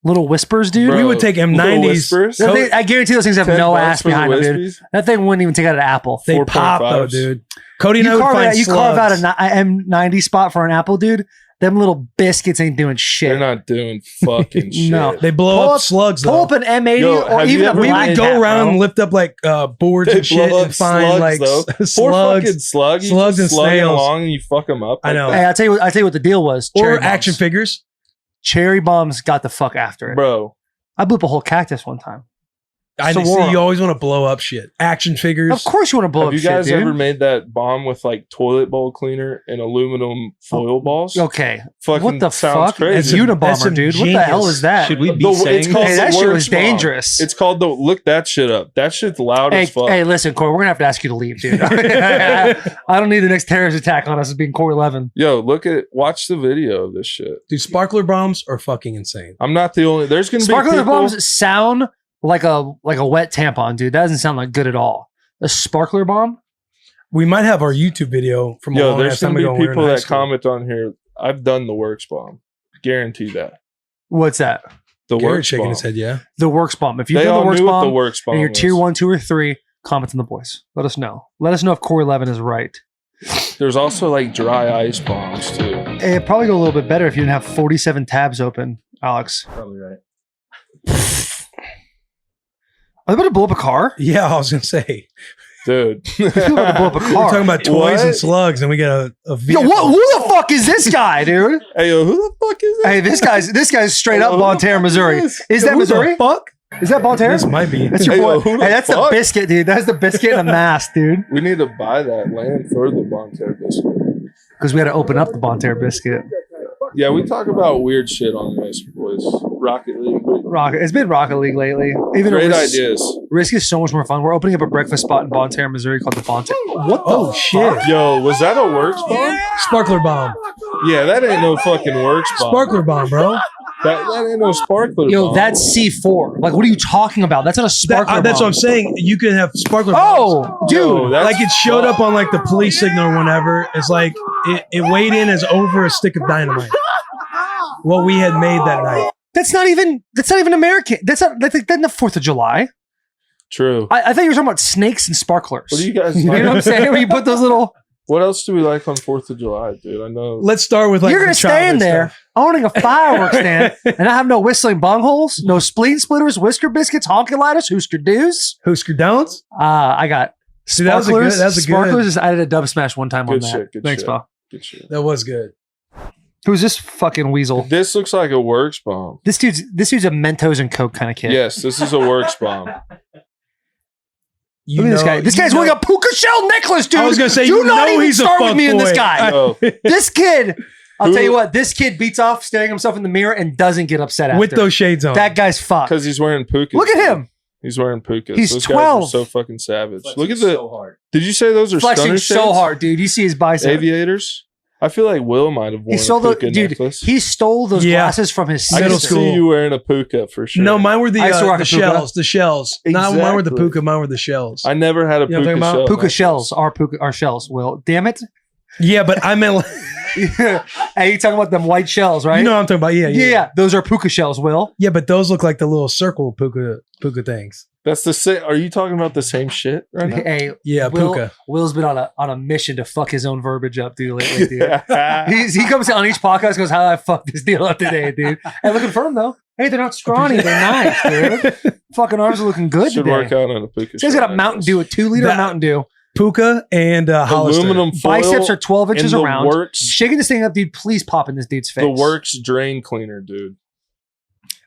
little whispers, dude. Bro, We would take little M90s. whispers? That thing- I guarantee those things have 10 no bucks ass for the behind them, dude. Wispies? That thing wouldn't even take out an apple. They pop though, 4.5s. dude. Cody and I You would carve, find you carve out slugs. an M90 spot for an apple, dude. Them little biscuits ain't doing shit. They're not doing fucking shit. No. They blow Pull up up- slugs Pull though. up an M80 Yo, or have you even a ever- We black would go hat, around bro. and lift up like boards They and shit blow up and find like though. Poor slugs. fucking slug. You slugs just and slug it snails. along and you fuck them up. I know. Hey, I'll tell you what the deal was. Or Cherry bombs. action figures. Cherry bombs got the fuck after it. Bro, I blew up a whole cactus one time. I So see war. you always want to blow up shit. Action figures. Of course you want to blow have up you shit, guys dude. ever made that bomb with like toilet bowl cleaner and aluminum foil balls? Okay. Fucking What the sounds fuck? crazy. It's That's Unabomber, some dude. What the genius. hell is that? Should we be It's saying called Hey, the that shit works was bomb. dangerous. It's called the look that shit up. That shit's loud Hey, as fuck. hey, listen, Corey, we're gonna have to ask you to leave, dude. I don't need the next terrorist attack on us as being Corey Levin. Yo, watch the video of this shit. Dude, sparkler bombs are fucking insane. I'm not the only. There's gonna be Sparkler people. bombs sound like a wet tampon, dude. That doesn't sound like good at all. A sparkler bomb? We might have our YouTube video from a Yo, long there's ass time gonna be ago when we were in people high that school. comment on here. I've done the works bomb. Guarantee that. What's that? The Garrett works shaking bomb. his head, yeah. The works bomb. If you've They done all the works knew what bomb the works bomb and you're was. tier 1, 2, or 3, comment in the boys. Let us know. Let us know if Corey Levin is right. There's also like dry ice bombs too. It'd probably go a little bit better if you didn't have 47 tabs open, Alex. Probably right. Are they about to blow up a car? Yeah, I was gonna say. Dude. They're about to blow up a We're car. talking about toys and slugs, and we got a Yo, vehicle. who the fuck is this guy, dude? Hey, yo, who the fuck is that? Hey, this guy's straight up Who the Bonne Terre, fuck Missouri. is Is that Who Missouri? the fuck? Is that Bonne Terre? This might be. That's your Hey, boy. yo, who the Hey, that's the fuck? biscuit, dude. That's the biscuit and a mask, dude. We need to buy that land for the Bonne Terre biscuit. Because we had to open up the Bonne Terre biscuit. Yeah, we talk about weird shit on this, boys. Rocket League. It's been Rocket League lately. Even Great though ideas. Risk is so much more fun. We're opening up a breakfast spot in Bonne Terre, Missouri called the Bonne Terre. What the Oh shit! Yo, was that a works bomb? Sparkler bomb. Yeah, that ain't no fucking works bomb. Sparkler bomb, bro. That ain't no sparkler Yo, bomb. that's C4. Like, what are you talking about? That's not a sparkler That's what bomb. I'm saying. You can have sparkler bombs. Oh, dude. Yo, that's Like it showed up on like the police signal or whatever. It's like it weighed in as over a stick of dynamite. What we had made that night. That's not even American. That's not the 4th of July. true. I thought you were talking about snakes and sparklers. What do you guys You like? know what I'm saying? Where you put those little. What else do we like on 4th of July, dude? I know. Let's start with like You're the gonna stand childhood there stuff. owning a fireworks stand and I have no whistling bungholes, no spleen splitters, whisker biscuits, honkulitis, Hoosker Doos. Hoosker Downs. I got Dude, that was a good- sparklers. that was a good- Sparklers. I did a dub smash one time on Good that. shit, good Thanks, shit. pal. Good shit. That was good. Who's this fucking weasel? This looks like a works bomb. This dude's a Mentos and Coke kind of kid. Yes, this is a works bomb. You Look at this guy. This guy's wearing a puka shell necklace, dude. I was gonna say, do you not know even he's a start with fuck me and this boy. guy. Oh, This kid, I'll Who- tell you what, this kid beats off staring himself in the mirror and doesn't get upset after. with those shades on. That guy's fucked. because he's wearing pukas. Look at him. He's wearing pukas. He's Those 12. guys are so fucking savage. Look at the. Did you say those are Flexing stunner so shades? hard, dude. You see his bicep. Aviators. I feel like Will might have worn He stole a puka dude. necklace. He stole those Yeah. glasses from his I sister. can middle see school. you wearing a puka for sure. No, mine were the I used to rock a puka. shells. The shells. Not mine were the Exactly. puka. Mine were the shells. I never had a You know what puka I'm talking about? shell. Puka necklace. shells. Our shells. Will. Damn it. Yeah, but I meant. Hey, you talking about them white shells, right? You know what I'm talking about? Yeah. Those are puka shells. Will. Yeah, but those look like the little circle puka things. That's the same. Are you talking about the same shit right now? Hey, Yeah, puka. Will's been on a mission to fuck his own verbiage up, dude. Lately, dude. He comes on each podcast, goes, "How did I fuck this deal up today, dude?" Hey, looking for them though. Hey, they're not scrawny, they're nice, dude. Fucking arms are looking good Should today. work out on a puka. This guy's got a Mountain Dew, a 2-liter That- Mountain Dew. Puka and Hollister. Aluminum foil. Biceps are 12 inches and the around. works. Shaking this thing up, dude. Please pop in this dude's face. The works drain cleaner, dude.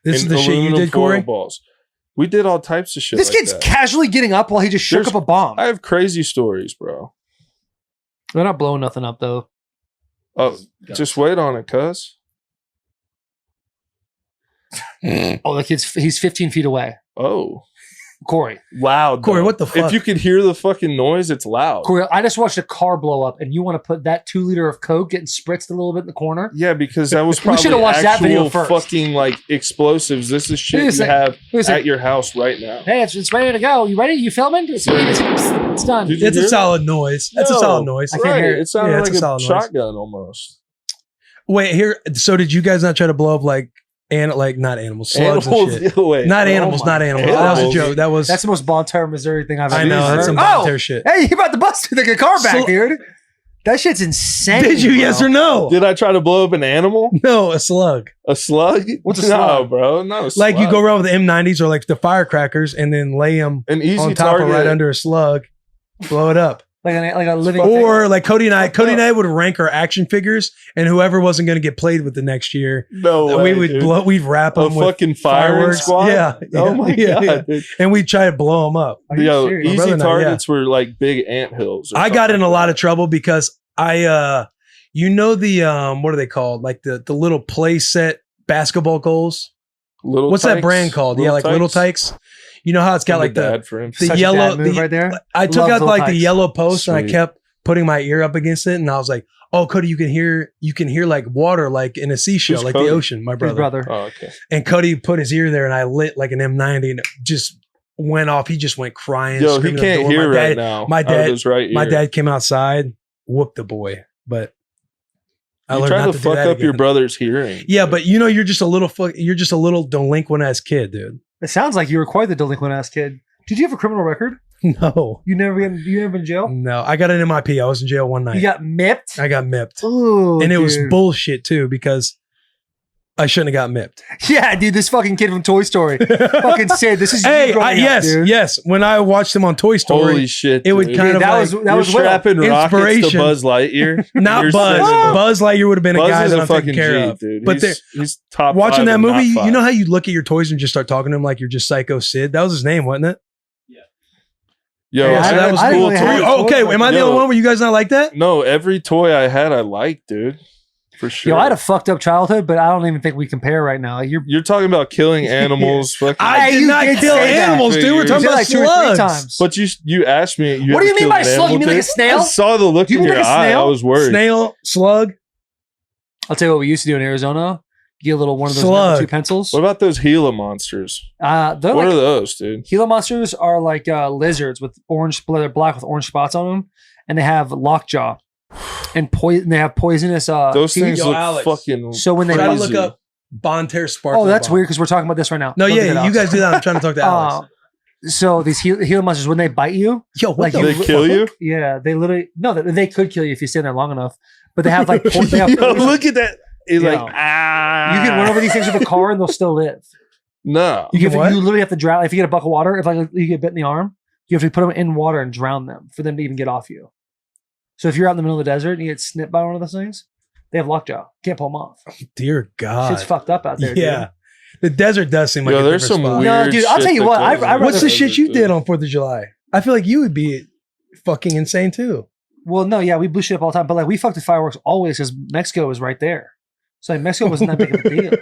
This is And the shit you aluminum did, foil Corey? Balls. We did all types of shit. This like kid's that. casually getting up while he just shook There's- up a bomb. I have crazy stories, bro. They're not blowing nothing up though. Oh, just wait on it, cuz. Oh, the he's 15 feet away. Oh, Corey. loud. Corey, though. what the fuck? If you could hear the fucking noise, it's loud. Corey, I just watched a car blow up, and you want to put that 2-liter of Coke getting spritzed a little bit in the corner? Yeah, because that was We probably should've watched that actual video first. fucking like explosives. This is shit Wait a you sec. have Wait a sec. at your house right now. Hey, it's ready to go. You ready? You filming? It's done. Did you It's a hear solid noise. That's a No. solid noise. I can't Right, hear it. it sounded Yeah, it's like a a, solid noise. shotgun almost. Wait, here. So did you guys not try to blow up like not animals, slugs Animals, and shit? wait. Not Oh animals, my not animals. That was a Animals. joke. That was. That's the most Bonne Terre, Missouri thing I've ever I know. heard. That's some Oh! volunteer shit. Hey, you about to bust the car back, So- dude. That shit's insane. Did you? bro. Yes or no? Did I try to blow up an animal? No, a slug. A slug? What's a No, slug? bro. Not a slug. Like you go around with the M90s or like the firecrackers and then lay them an easy on top target. of right under a slug, blow it up. Like a living Or like Cody and I would rank our action figures, and whoever wasn't going to get played with the next year, No way, we would dude. we'd wrap A them with fucking firing fireworks. squad? Yeah, Oh my yeah, god, yeah. dude. and we'd try to blow them up. Are you Yo, serious? My easy brother and I, targets were like big anthills. or I got something in a like lot that. of trouble because I you know the what are they called? Like the little play set basketball goals. Little What's that Tykes? brand called? Yeah, like Little Tykes. You know how it's got I'm like a the dad for him. the Such a yellow dad move right there. I took Loves out Little like the Tykes. yellow post and I Sweet. kept putting my ear up against it, and I was like, "Oh, Cody, you can hear like water, like in a seashell, Who's like Cody? the ocean." My His brother. brother. Oh, okay. And Cody put his ear there, and I lit like an M90, and it just went off. He just went crying. Yo, he screaming at the can't door. hear My right dad- now. my out of dad- his right My ear. dad came outside, whooped the boy, but I You learned try not to to do fuck that up your again. brother's hearing. Yeah, but you know, you're just a little delinquent ass kid, dude. It sounds like you were quite the delinquent ass kid. Did you have a criminal record? No, You never been in jail? no, I got an MIP. I was in jail one night. You got mipped? I got mipped, Ooh, and it was dude. bullshit too because I shouldn't have got mipped. Yeah, dude, this fucking kid from Toy Story fucking said this is Hey, you growing up, dude. yes. When I watched him on Toy Story, Holy shit! it would dude. kind of that like, was that You're was Will. strapping rockets to Inspiration. Buzz Lightyear. not You're Buzz. sending them. Buzz Lightyear would have been a Buzz guy is that a I'm taking fucking care G, of. dude. But He's top watching 5 that and movie, not you know 5. how you look at your toys and just start talking to him like you're just Psycho Sid? That was his name, wasn't it? Yo, Yeah, So that was I didn't cool. really too. have Oh, okay, toys am I like the that. only one where you guys not like that? No, every toy I had, I liked, dude. For sure. Yo, I had a fucked up childhood, but I don't even think we compare right now. Like, You're talking about killing animals. Fucking, I did you not did kill say that. animals, dude. We're You talking said about like 2 or 3 slugs. times. but you asked me. What do you mean by slug? You mean like a I snail? saw the look Do you in mean your like a eye. I snail? was worried. Snail, slug. I'll tell you what we used to do in Arizona. Get a little one of those Slug. number 2 pencils. What about those Gila monsters? They're What like are those, dude? Gila monsters are like lizards with orange, they're black with orange spots on them, and they have lockjaw and they have poisonous. Those teeth. things Yo, look Alex. fucking. So when they Try to crazy. look up Bonterre Sparkling. Oh, that's Bomb. weird because we're talking about this right now. No, Don't do that, yeah, you Alex. guys do that. I'm trying to talk to Alex. So these Gila monsters, when they bite you, Yo, what like the They fuck? kill you? yeah, they literally they could kill you if you stand there long enough. But they have like they have Yo, poison. look at that. It's Yeah. like You can run over these things with a car and they'll still live. no. You can what? You literally have to drown. If you get a bucket of water, if like you get bit in the arm, you have to put them in water and drown them for them to even get off you. So if you're out in the middle of the desert and you get snipped by one of those things, they have lockjaw. Can't pull them off. Dear God. Shit's fucked up out there. Yeah. The desert does seem like Yo, a there's different some spot. weird. No, dude, I'll shit tell you that what, goes I on What's the in shit desert, you dude. did on 4th of July? I feel like you would be fucking insane too. Well, no, yeah, we blew shit up all the time, but like we fucked with fireworks always because Mexico was right there. So like, Mexico wasn't that big of a deal.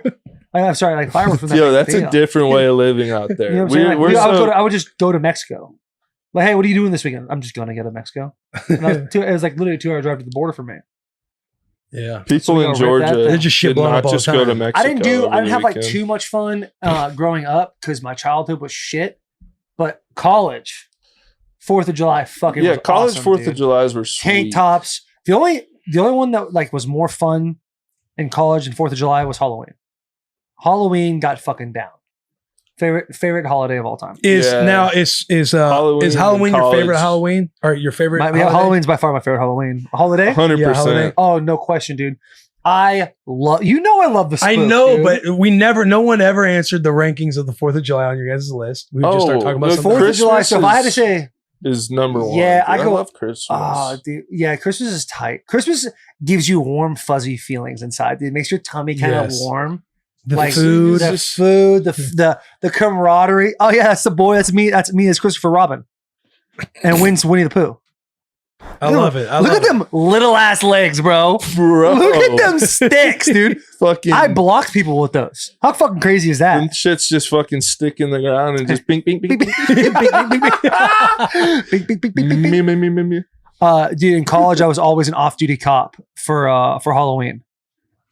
I'm sorry, like fireworks was not Yo, big that's of a deal. different way of living out there. You know what I'm saying? Like, we're so, I would just go to Mexico. Like, hey, what are you doing this weekend? I'm just going to go to Mexico. And it was like literally a 2-hour drive to the border for me. Yeah. people So we in gotta rip that Georgia down. They're just shit did blowing not up all the just go to time. Mexico. I didn't over the have like weekend. too much fun growing up because my childhood was shit. But college, 4th of July, fucking Yeah, was college awesome, 4th dude. of July's were sweet. Tank tops. The only one that like was more fun in college and 4th of July was Halloween. Halloween got fucking down. Favorite holiday of all time. Is Yeah. now is Halloween Halloween in your favorite college. Halloween or your favorite Yeah, holiday? Halloween's by far my favorite Halloween. Holiday? 100%. Yeah, holiday. Oh, no question, dude. I love I love the spook, I know, dude. but no one ever answered the rankings of the 4th of July on your guys' list. We just start talking about the something. 4th of Christmas July. So if I had to is- say, is number one. Yeah, dude. I go- love Christmas. dude, yeah, Christmas is tight. Christmas gives you warm, fuzzy feelings inside. Dude, it makes your tummy kind of Yes. warm. The like food. the food, the camaraderie. Oh yeah, that's the boy. That's me. That's me as Christopher Robin, and wins Winnie the Pooh. I love it. Look at them little ass legs, bro. Bro, Look at them sticks, dude. fucking. I blocked people with those. How fucking crazy is that? them shits just fucking stick in the ground and just bing, bing, bing, bing. Bing, bing, bing, bing, bing, bing. Me, me, me, me, me. Dude, in college, I was always an off-duty cop for Halloween.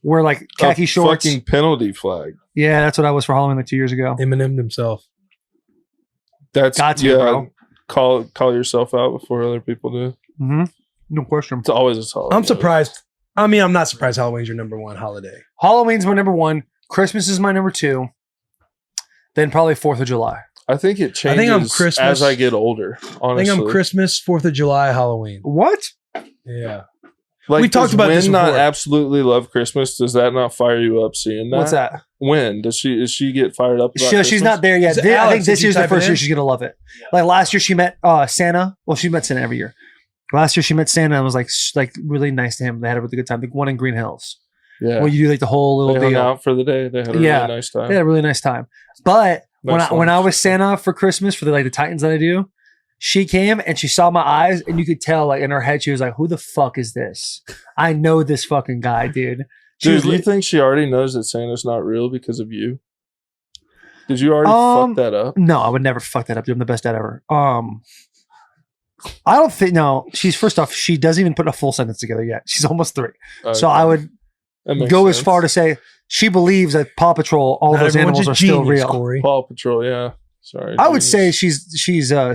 Wear like khaki A shorts. Fucking penalty flag. Yeah, that's what I was for Halloween like 2 years ago. Eminem himself. That's Got to, bro. Call yourself out before other people do. Mm-hmm. No question. It's always a solid. I'm surprised. I mean, I'm not surprised Halloween's your number one holiday. Halloween's my number 1. Christmas is my number 2. Then probably 4th of July. I think it changes think I'm Christmas. as I get older. Honestly, I think I'm Christmas, 4th of July, Halloween. What? Yeah. Like, We talked does about Wynn this not before. absolutely love Christmas? Does that not fire you up seeing that? What's that? When does she get fired up? About She's not there yet. Is it I Alex, think this did you year's the type it first in? year she's gonna love it. Like last year, she met Santa. Well, she met Santa every year. Last year, she met Santa and was like really nice to him. They had a really good time. The one in Green Hills, Yeah, where you do like the whole they little hung deal. out for the day. They had a Yeah. really nice time. They had a really nice time. But Nice when I lunch. was Santa for Christmas for the Titans that I do, she came and she saw my eyes and you could tell like in her head she was like, "Who the fuck is this? I know this fucking guy, dude." She Dude, was do you li- think she already knows that Santa's not real because of you? Did you already fuck that up? No, I would never fuck that up. Dude, I'm the best dad ever. I don't think no. She's first off, she doesn't even put a full sentence together yet. She's almost 3. So I would That makes go as sense. far to say she believes that Paw Patrol, all Not those everyone's animals a are still genius, real. Corey. Paw Patrol. Yeah, sorry. I would say genius.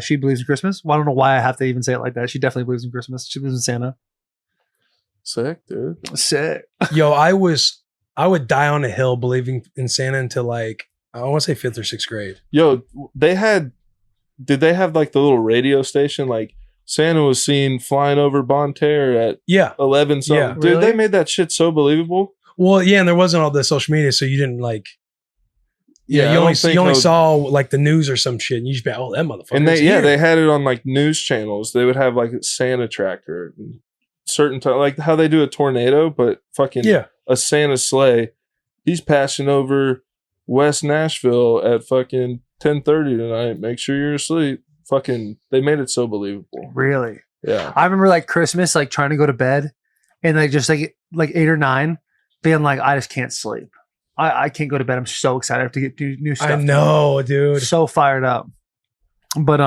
she believes in Christmas. Well, I don't know why I have to even say it like that. She definitely believes in Christmas. She believes in Santa. sick, dude. Sick. Yo, I would die on a hill believing in Santa until like, I want to say 5th or 6th grade. Yo, did they have like the little radio station? Like Santa was seen flying over Bonterre at Yeah. 11 something. Yeah. Dude, Really? they made that shit so believable. Well, yeah, and there wasn't all the social media, so you didn't like. Yeah, you only saw like the news or some shit, and you just be like, oh, that motherfucker. And they had it on like news channels. They would have like a Santa tracker, and certain time, like how they do a tornado, but fucking a Santa sleigh. He's passing over West Nashville at fucking 10:30 tonight. Make sure you're asleep. Fucking, they made it so believable. Really? Yeah. I remember like Christmas, like trying to go to bed, and like just like 8 or 9, being like, I just can't sleep. I can't go to bed. I'm so excited to do new stuff. I know, dude. So fired up. But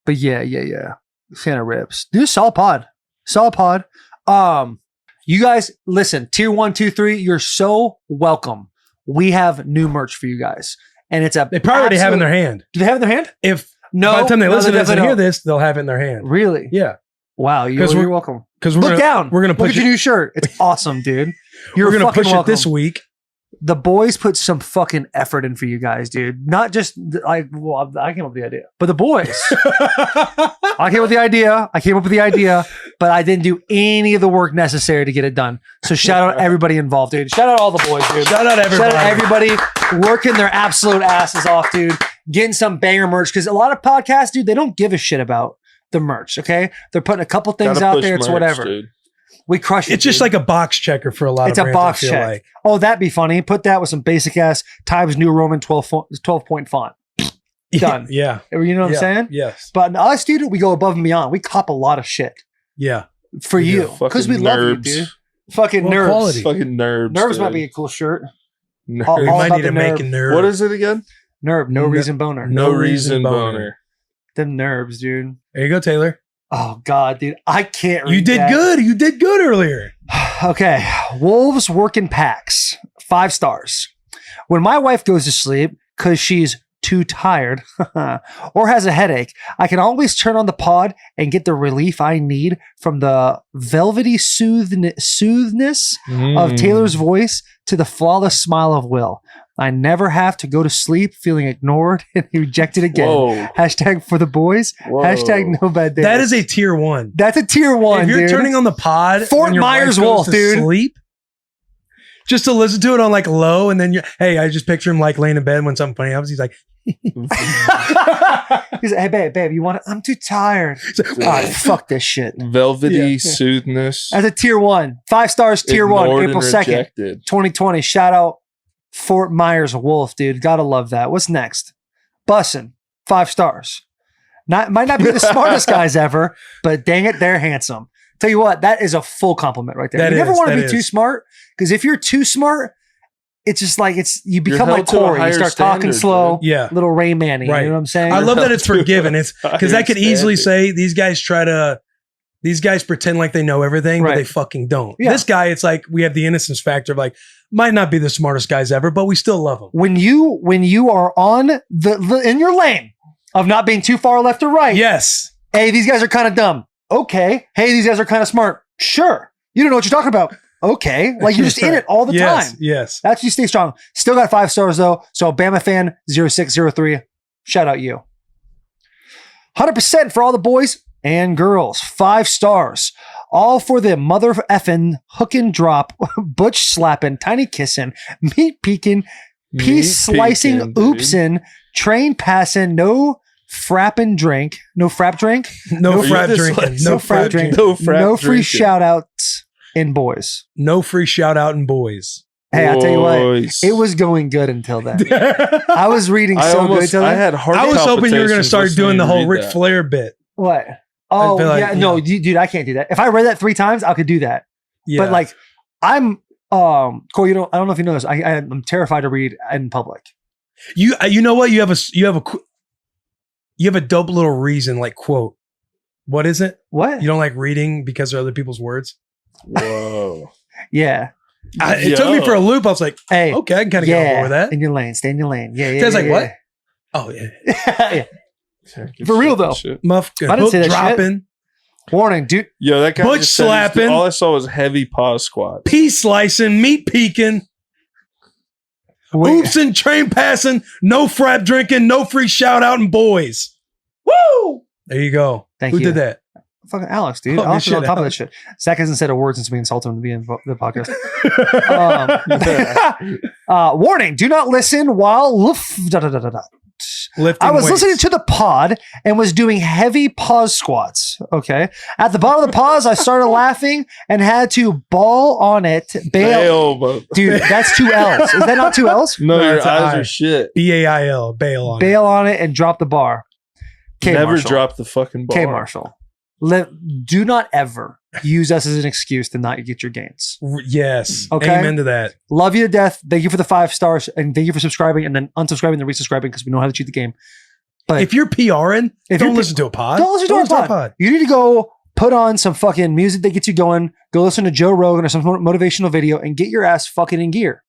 yeah. Santa rips. Dude, solid pod. You guys, listen, tier 1, 2, 3, you're so welcome. We have new merch for you guys. And it's they probably already have it in their hand. Do they have it in their hand? By the time they listen to this and hear this, they'll have it in their hand. Really? Yeah. Wow, you're welcome. Because look down. We're gonna look at your new shirt. It's awesome, dude. We're gonna push it this week. The boys put some fucking effort in for you guys, dude. Not just I came up with the idea, but the boys. I came up with the idea, but I didn't do any of the work necessary to get it done. So shout out everybody involved, dude. Shout out all the boys, dude. Shout out everybody working their absolute asses off, dude. Getting some banger merch, because a lot of podcasts, dude, they don't give a shit about the merch. Okay, they're putting a couple things out there. It's whatever. Dude. We crush it. It's just like a box checker for a lot of brands. It's a box check. Like. Oh, that'd be funny. Put that with some basic ass Times New Roman 12 point font. Done. Yeah. You know what I'm saying? Yes. But us, dude, we go above and beyond. We cop a lot of shit. Yeah. For you. Because we love you, dude. Fucking nerds. Quality. Fucking nerds. Nerves dude. Might be a cool shirt. We might need to make a nerve. What is it again? Nerve. No reason boner. No reason boner. Them nerves, dude. There you go, Taylor. Oh, God, dude. I can't read You did that. good. You did good earlier. Okay. Wolves work in packs. 5 stars. When my wife goes to sleep because she's too tired or has a headache, I can always turn on the pod and get the relief I need from the velvety soothness of Taylor's voice to the flawless smile of Will. I never have to go to sleep feeling ignored and rejected again. Whoa. Hashtag for the boys. Whoa. Hashtag no bad days. That is a tier 1. That's a tier 1, If you're dude. turning on the pod, Fort Myers Wolf, dude. Sleep, just to listen to it on like low, and then hey, I just picture him like laying in bed when something funny happens. He's like, he's like, hey, babe, you want it? I'm too tired. God, fuck this shit. Velvety soothness. That's a tier 1. 5 stars, tier 1, Ignored April and 2nd, rejected. 2020. Shout out Fort Myers Wolf, dude. Gotta love that. What's next? Bussin, 5 stars. Might not be the smartest guys ever, but dang it, they're handsome. Tell you what, that is a full compliment right there. You never want to be too smart, because if you're too smart, it's just like you become like Corey. You start talking slow, little Ray Manny. Right. You know what I'm saying? I love that it's forgiven. It's because I could easily say these guys pretend like they know everything, but they fucking don't. Yeah. This guy, it's like we have the innocence factor of like, might not be the smartest guys ever, but we still love him. When you are on in your lane of not being too far left or right. Yes. Hey, these guys are kind of dumb. Okay. Hey, these guys are kind of smart. Sure. You don't know what you're talking about. Okay. Like you're just in it all the time. Yes. That's you stay strong. Still got 5 stars though. So Bama fan 0603. Shout out you. 100% for all the boys and girls. 5 stars. All for the mother effing hook and drop, butch slapping, tiny kissing, meat peeking, piece slicing, oopsing, train passing, no frapping drink, no frap drink, no frap drinking, no frap drink, no free shout outs in boys. No free shout out in boys. Hey, I'll tell you what, it was going good until then. I was reading so good until then. I was hoping you were going to start doing the whole Ric Flair bit. What? Oh, yeah. No, dude, I can't do that. If I read that 3 times, I could do that. Yeah. But like, I'm, Corey, I don't know if you know this. I'm terrified to read in public. You know what? You have a dope little reason, like quote. What is it? What? You don't like reading because of other people's words? Whoa. Yeah. It took me for a loop. I was like, hey, okay, I can kind of get on board with that. In your lane, stay in your lane. Yeah, yeah. I was like, what? Oh, yeah. Yeah. For real though, muff I didn't say that dropping. Shit. Warning, dude. Yo, that guy butch slapping. All I saw was heavy paw squat. Piece slicing, meat peeking, oops and train passing, no frap drinking, no free shout out and boys. Woo! There you go. Thank you. Who did that? Fucking Alex, dude. Oh, Alex is shit, on top of that Alex. shit. Zach hasn't said a word since we insulted him to be in the podcast. Warning, do not listen while Lifting I was weights. listening to the pod and was doing heavy pause squats. Okay. At the bottom of the pause, I started laughing and had to bail on it. Bail. Dude, that's 2 L's. Is that not 2 L's? No, your it's an eyes I. are shit. BAIL, bail on it. Bail on it and drop the bar. K Never Marshall. drop the fucking bar. K Marshall. Do not ever use us as an excuse to not get your gains. Yes. Okay. Amen to that. Love you to death. Thank you for the 5 stars and thank you for subscribing and then unsubscribing and resubscribing because we know how to cheat the game. But If you're PRing, If don't you're listen to a pod. don't listen to our pod. You need to go put on some fucking music that gets you going. Go listen to Joe Rogan or some motivational video and get your ass fucking in gear.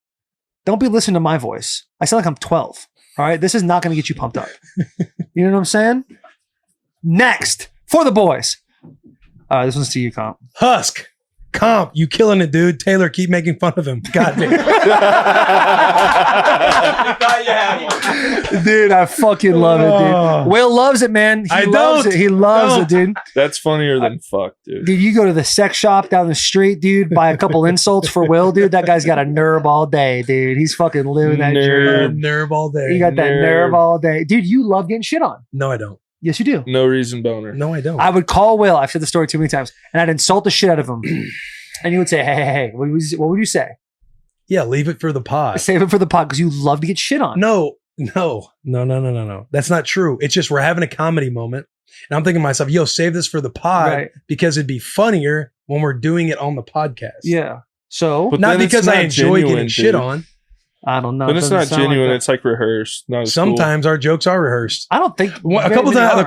Don't be listening to my voice. I sound like I'm 12. All right. This is not going to get you pumped up. You know what I'm saying? Next for the boys. This one's to you, Comp. Husk. Comp, you killing it, dude. Taylor, keep making fun of him. God damn. Dude, I fucking love it, dude. Will loves it, man. He I loves don't. it. He loves it, dude. That's funnier than fuck, dude. Dude, you go to the sex shop down the street, dude, buy a couple insults for Will, dude. That guy's got a nerve all day, dude. He's fucking living that dream. Nerve all day. You got that nerve all day. Dude, you love getting shit on. No, I don't. Yes, you do. No reason boner. No, I don't. I would call Will. I've said the story too many times, and I'd insult the shit out of him. And he would say, hey, what would you say? Yeah, leave it for the pod. Save it for the pod because you love to get shit on. No. That's not true. It's just we're having a comedy moment. And I'm thinking to myself, yo, save this for the pod Right. because it'd be funnier when we're doing it on the podcast. Yeah. So, But Not then it's because I not enjoy genuine, getting shit dude. on. I don't know. But It it's doesn't not sound like genuine. that. It's like rehearsed. Not as Sometimes our jokes are rehearsed. I don't think A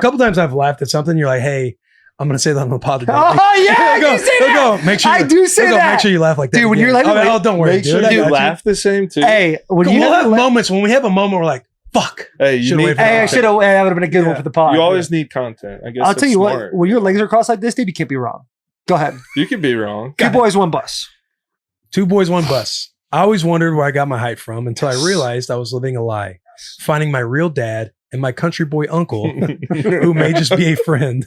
couple times I've laughed at something. You're like, hey, I'm going to say that on the pod today. Oh, yeah, I go, do say that. go. Make sure I do say go. that. Make sure you laugh like that. Dude, when again. you're like- oh, don't worry, Make dude. sure I you got laugh the same too. Hey, when you We'll have have moments when we have a moment we're like, fuck. Hey, you Should've need. waited for Hey, I content. should have. That would have been a good one Yeah. for the pod. You always need content. I guess. I'll tell that's you smart. what. When your legs are crossed like this, dude, you can't be wrong. Go ahead. You could be wrong. 2 boys, 1 bus. 2 boys, 1 bus. I always wondered where I got my height from until I realized I was living a lie. Finding my real dad and my country boy uncle, who may just be a friend.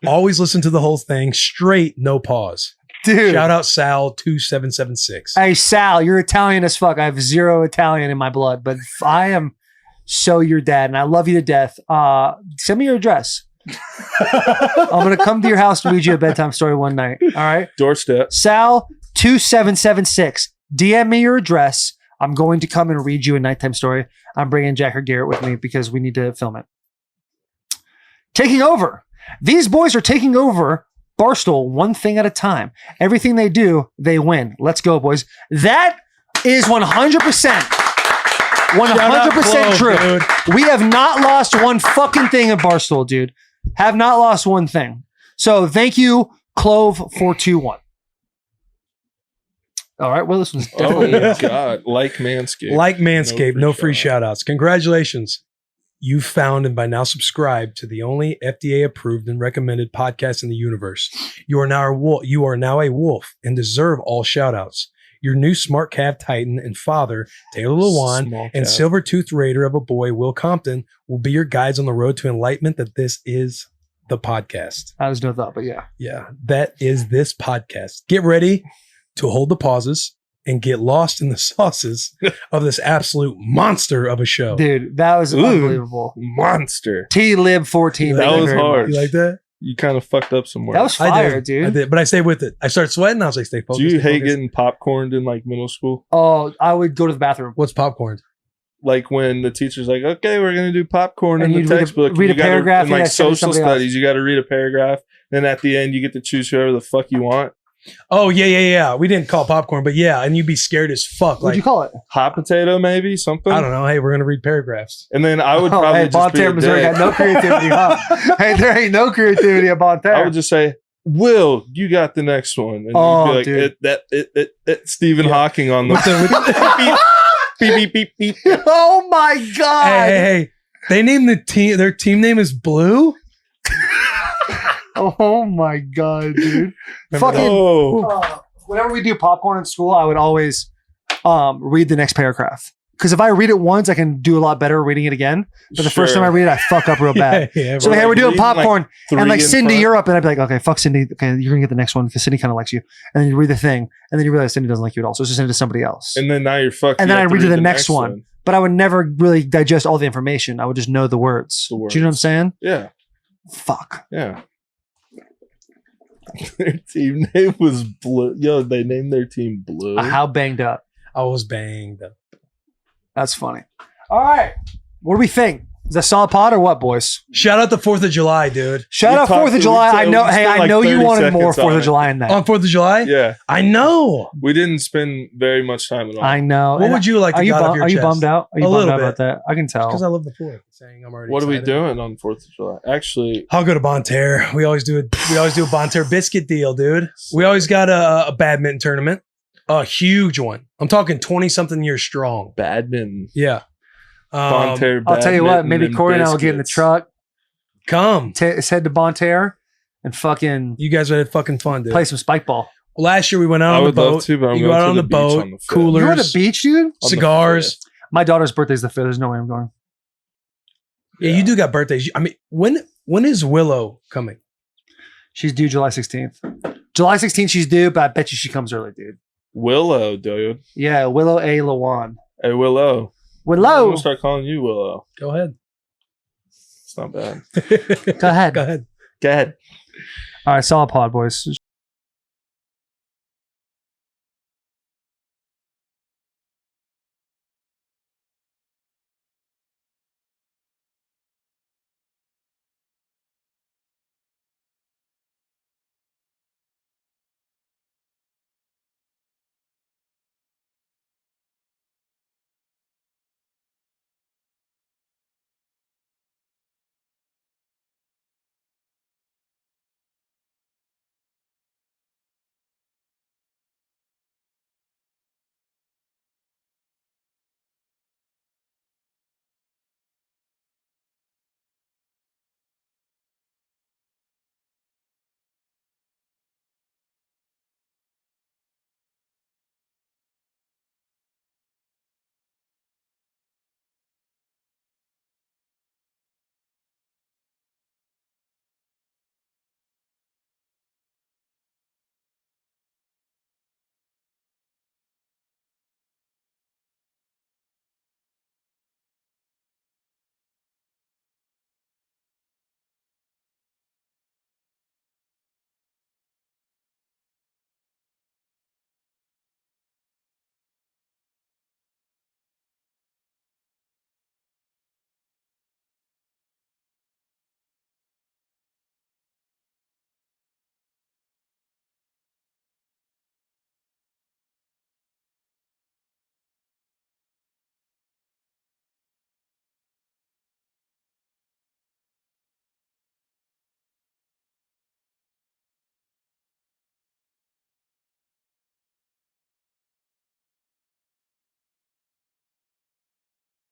Always listen to the whole thing straight, no pause. Dude. Shout out Sal 2776. Hey, Sal, you're Italian as fuck. I have 0 Italian in my blood, but I am so your dad, and I love you to death. Send me your address. I'm going to come to your house to read you a bedtime story one night. All right? Doorstep. Sal 2776. DM me your address. I'm going to come and read you a nighttime story. I'm bringing Jack or Garrett with me because we need to film it. Taking over. These boys are taking over Barstool one thing at a time. Everything they do, they win. Let's go, boys. That is 100%. 100% true. Dude. We have not lost one fucking thing at Barstool, dude. Have not lost one thing. So thank you, Clove421. All right. Well, this one's Oh definitely. my god! Like Manscaped. Like Manscaped, no free shout shout outs. Congratulations. You found and by now subscribed to the only FDA approved and recommended podcast in the universe. You are now a wolf and deserve all shout outs. Your new smart calf titan and father, Taylor Lewan, Small and cap. silver-toothed raider of a boy, Will Compton, will be your guides on the road to enlightenment that this is the podcast. I was no thought, but yeah. Yeah, that is this podcast. Get ready to hold the pauses and get lost in the sauces of this absolute monster of a show. Dude, that was Ooh. unbelievable. Monster. T-Lib14. That thank you was very hard. much. You like that? You kind of fucked up somewhere. That was I fire, did, dude. I did, but I stayed with it. I started sweating. I was like, stay focused. Do you stay hate focused. getting popcorned in like middle school? Oh, I would go to the bathroom. What's popcorn? Like when the teacher's like, "Okay, we're gonna do popcorn And in the you'd read a- textbook." read a You gotta- paragraph in and like I send it to social somebody else. studies. You got to read a paragraph. Then at the end, you get to choose whoever the fuck you want. Oh, yeah. We didn't call it popcorn, but yeah, and you'd be scared as fuck. What'd Like, you call it? Hot potato, maybe something. I don't know. Hey, we're going to read paragraphs. And then I would Oh, probably hey, just Bon be Terre, a Missouri dick. got no creativity, huh? Hey, there ain't no creativity at Bon I Terre. would just say, "Will, you got the next one," and Oh, you'd be like, dude. "It, Stephen Yeah. Hawking on the beep, beep, beep, beep." Oh my God. Hey. They named the team. Their team name is Blue. Oh my God, dude. Remember Fucking, Oh, whenever we do popcorn in school, I would always read the next paragraph. because if I read it once, I can do a lot better reading it again. But the first Sure. time I read it, I fuck up real bad. Yeah, So We're hey, we're doing reading, like, popcorn, and three like in Cindy, front. you're up, and I'd be like, okay, fuck Cindy. Okay, you're gonna get the next one because Cindy kind of likes you, and then you read the thing, and then you realize Cindy doesn't like you at all, so it's just send it to somebody else. And then now you're fucked. And You then have I to read the next one. But I would never really digest all the information. I would just know the words. The Do you know what I'm words. saying? Yeah. Fuck. Yeah. Their team name was Blue. Yo, they named their team Blue. How banged up. I was banged up. That's funny. All right. What do we think? Is that solid pod or what, boys? Shout out the 4th of July, dude. Shout out 4th of July. I know. Hey, I know you wanted more 4th of July in that. On 4th of July? Yeah. I know. We didn't spend very much time at all. I know. What would you like to Are you get out of your are you chest? bummed out? Are you A bummed little out bit. about that? I can tell. Because I love the 4th. Saying I'm already What are we excited. doing on 4th of July? Actually, I'll go to Bonterre. We always do a Bonterre biscuit deal, dude. We always got a badminton tournament. A huge one. I'm talking 20-something years strong. badminton. Yeah. Bonterre I'll tell you what. badminton Maybe and Corey and I will get in the biscuits. truck. Come. Let's head to Bonterre and fucking You guys would have fucking fun, dude. play some spike ball. Last year we went out I on the would love boat. to, but I'm you going go out to on the the beach boat, on the 5th. coolers, You're at the beach, dude? On the cigars. 5th. My daughter's birthday's the 5th. There's no way I'm going. Yeah, you do got birthdays. I mean, when is Willow coming? She's due July 16th. July 16th she's due, but I bet you she comes early, dude. Willow, dude. Yeah, Willow A. Lawan. Hey, Willow. I'm Willow. gonna start calling you Willow. Go ahead. It's not bad. Go ahead. Go ahead. Go ahead. All right, solid pod, boys.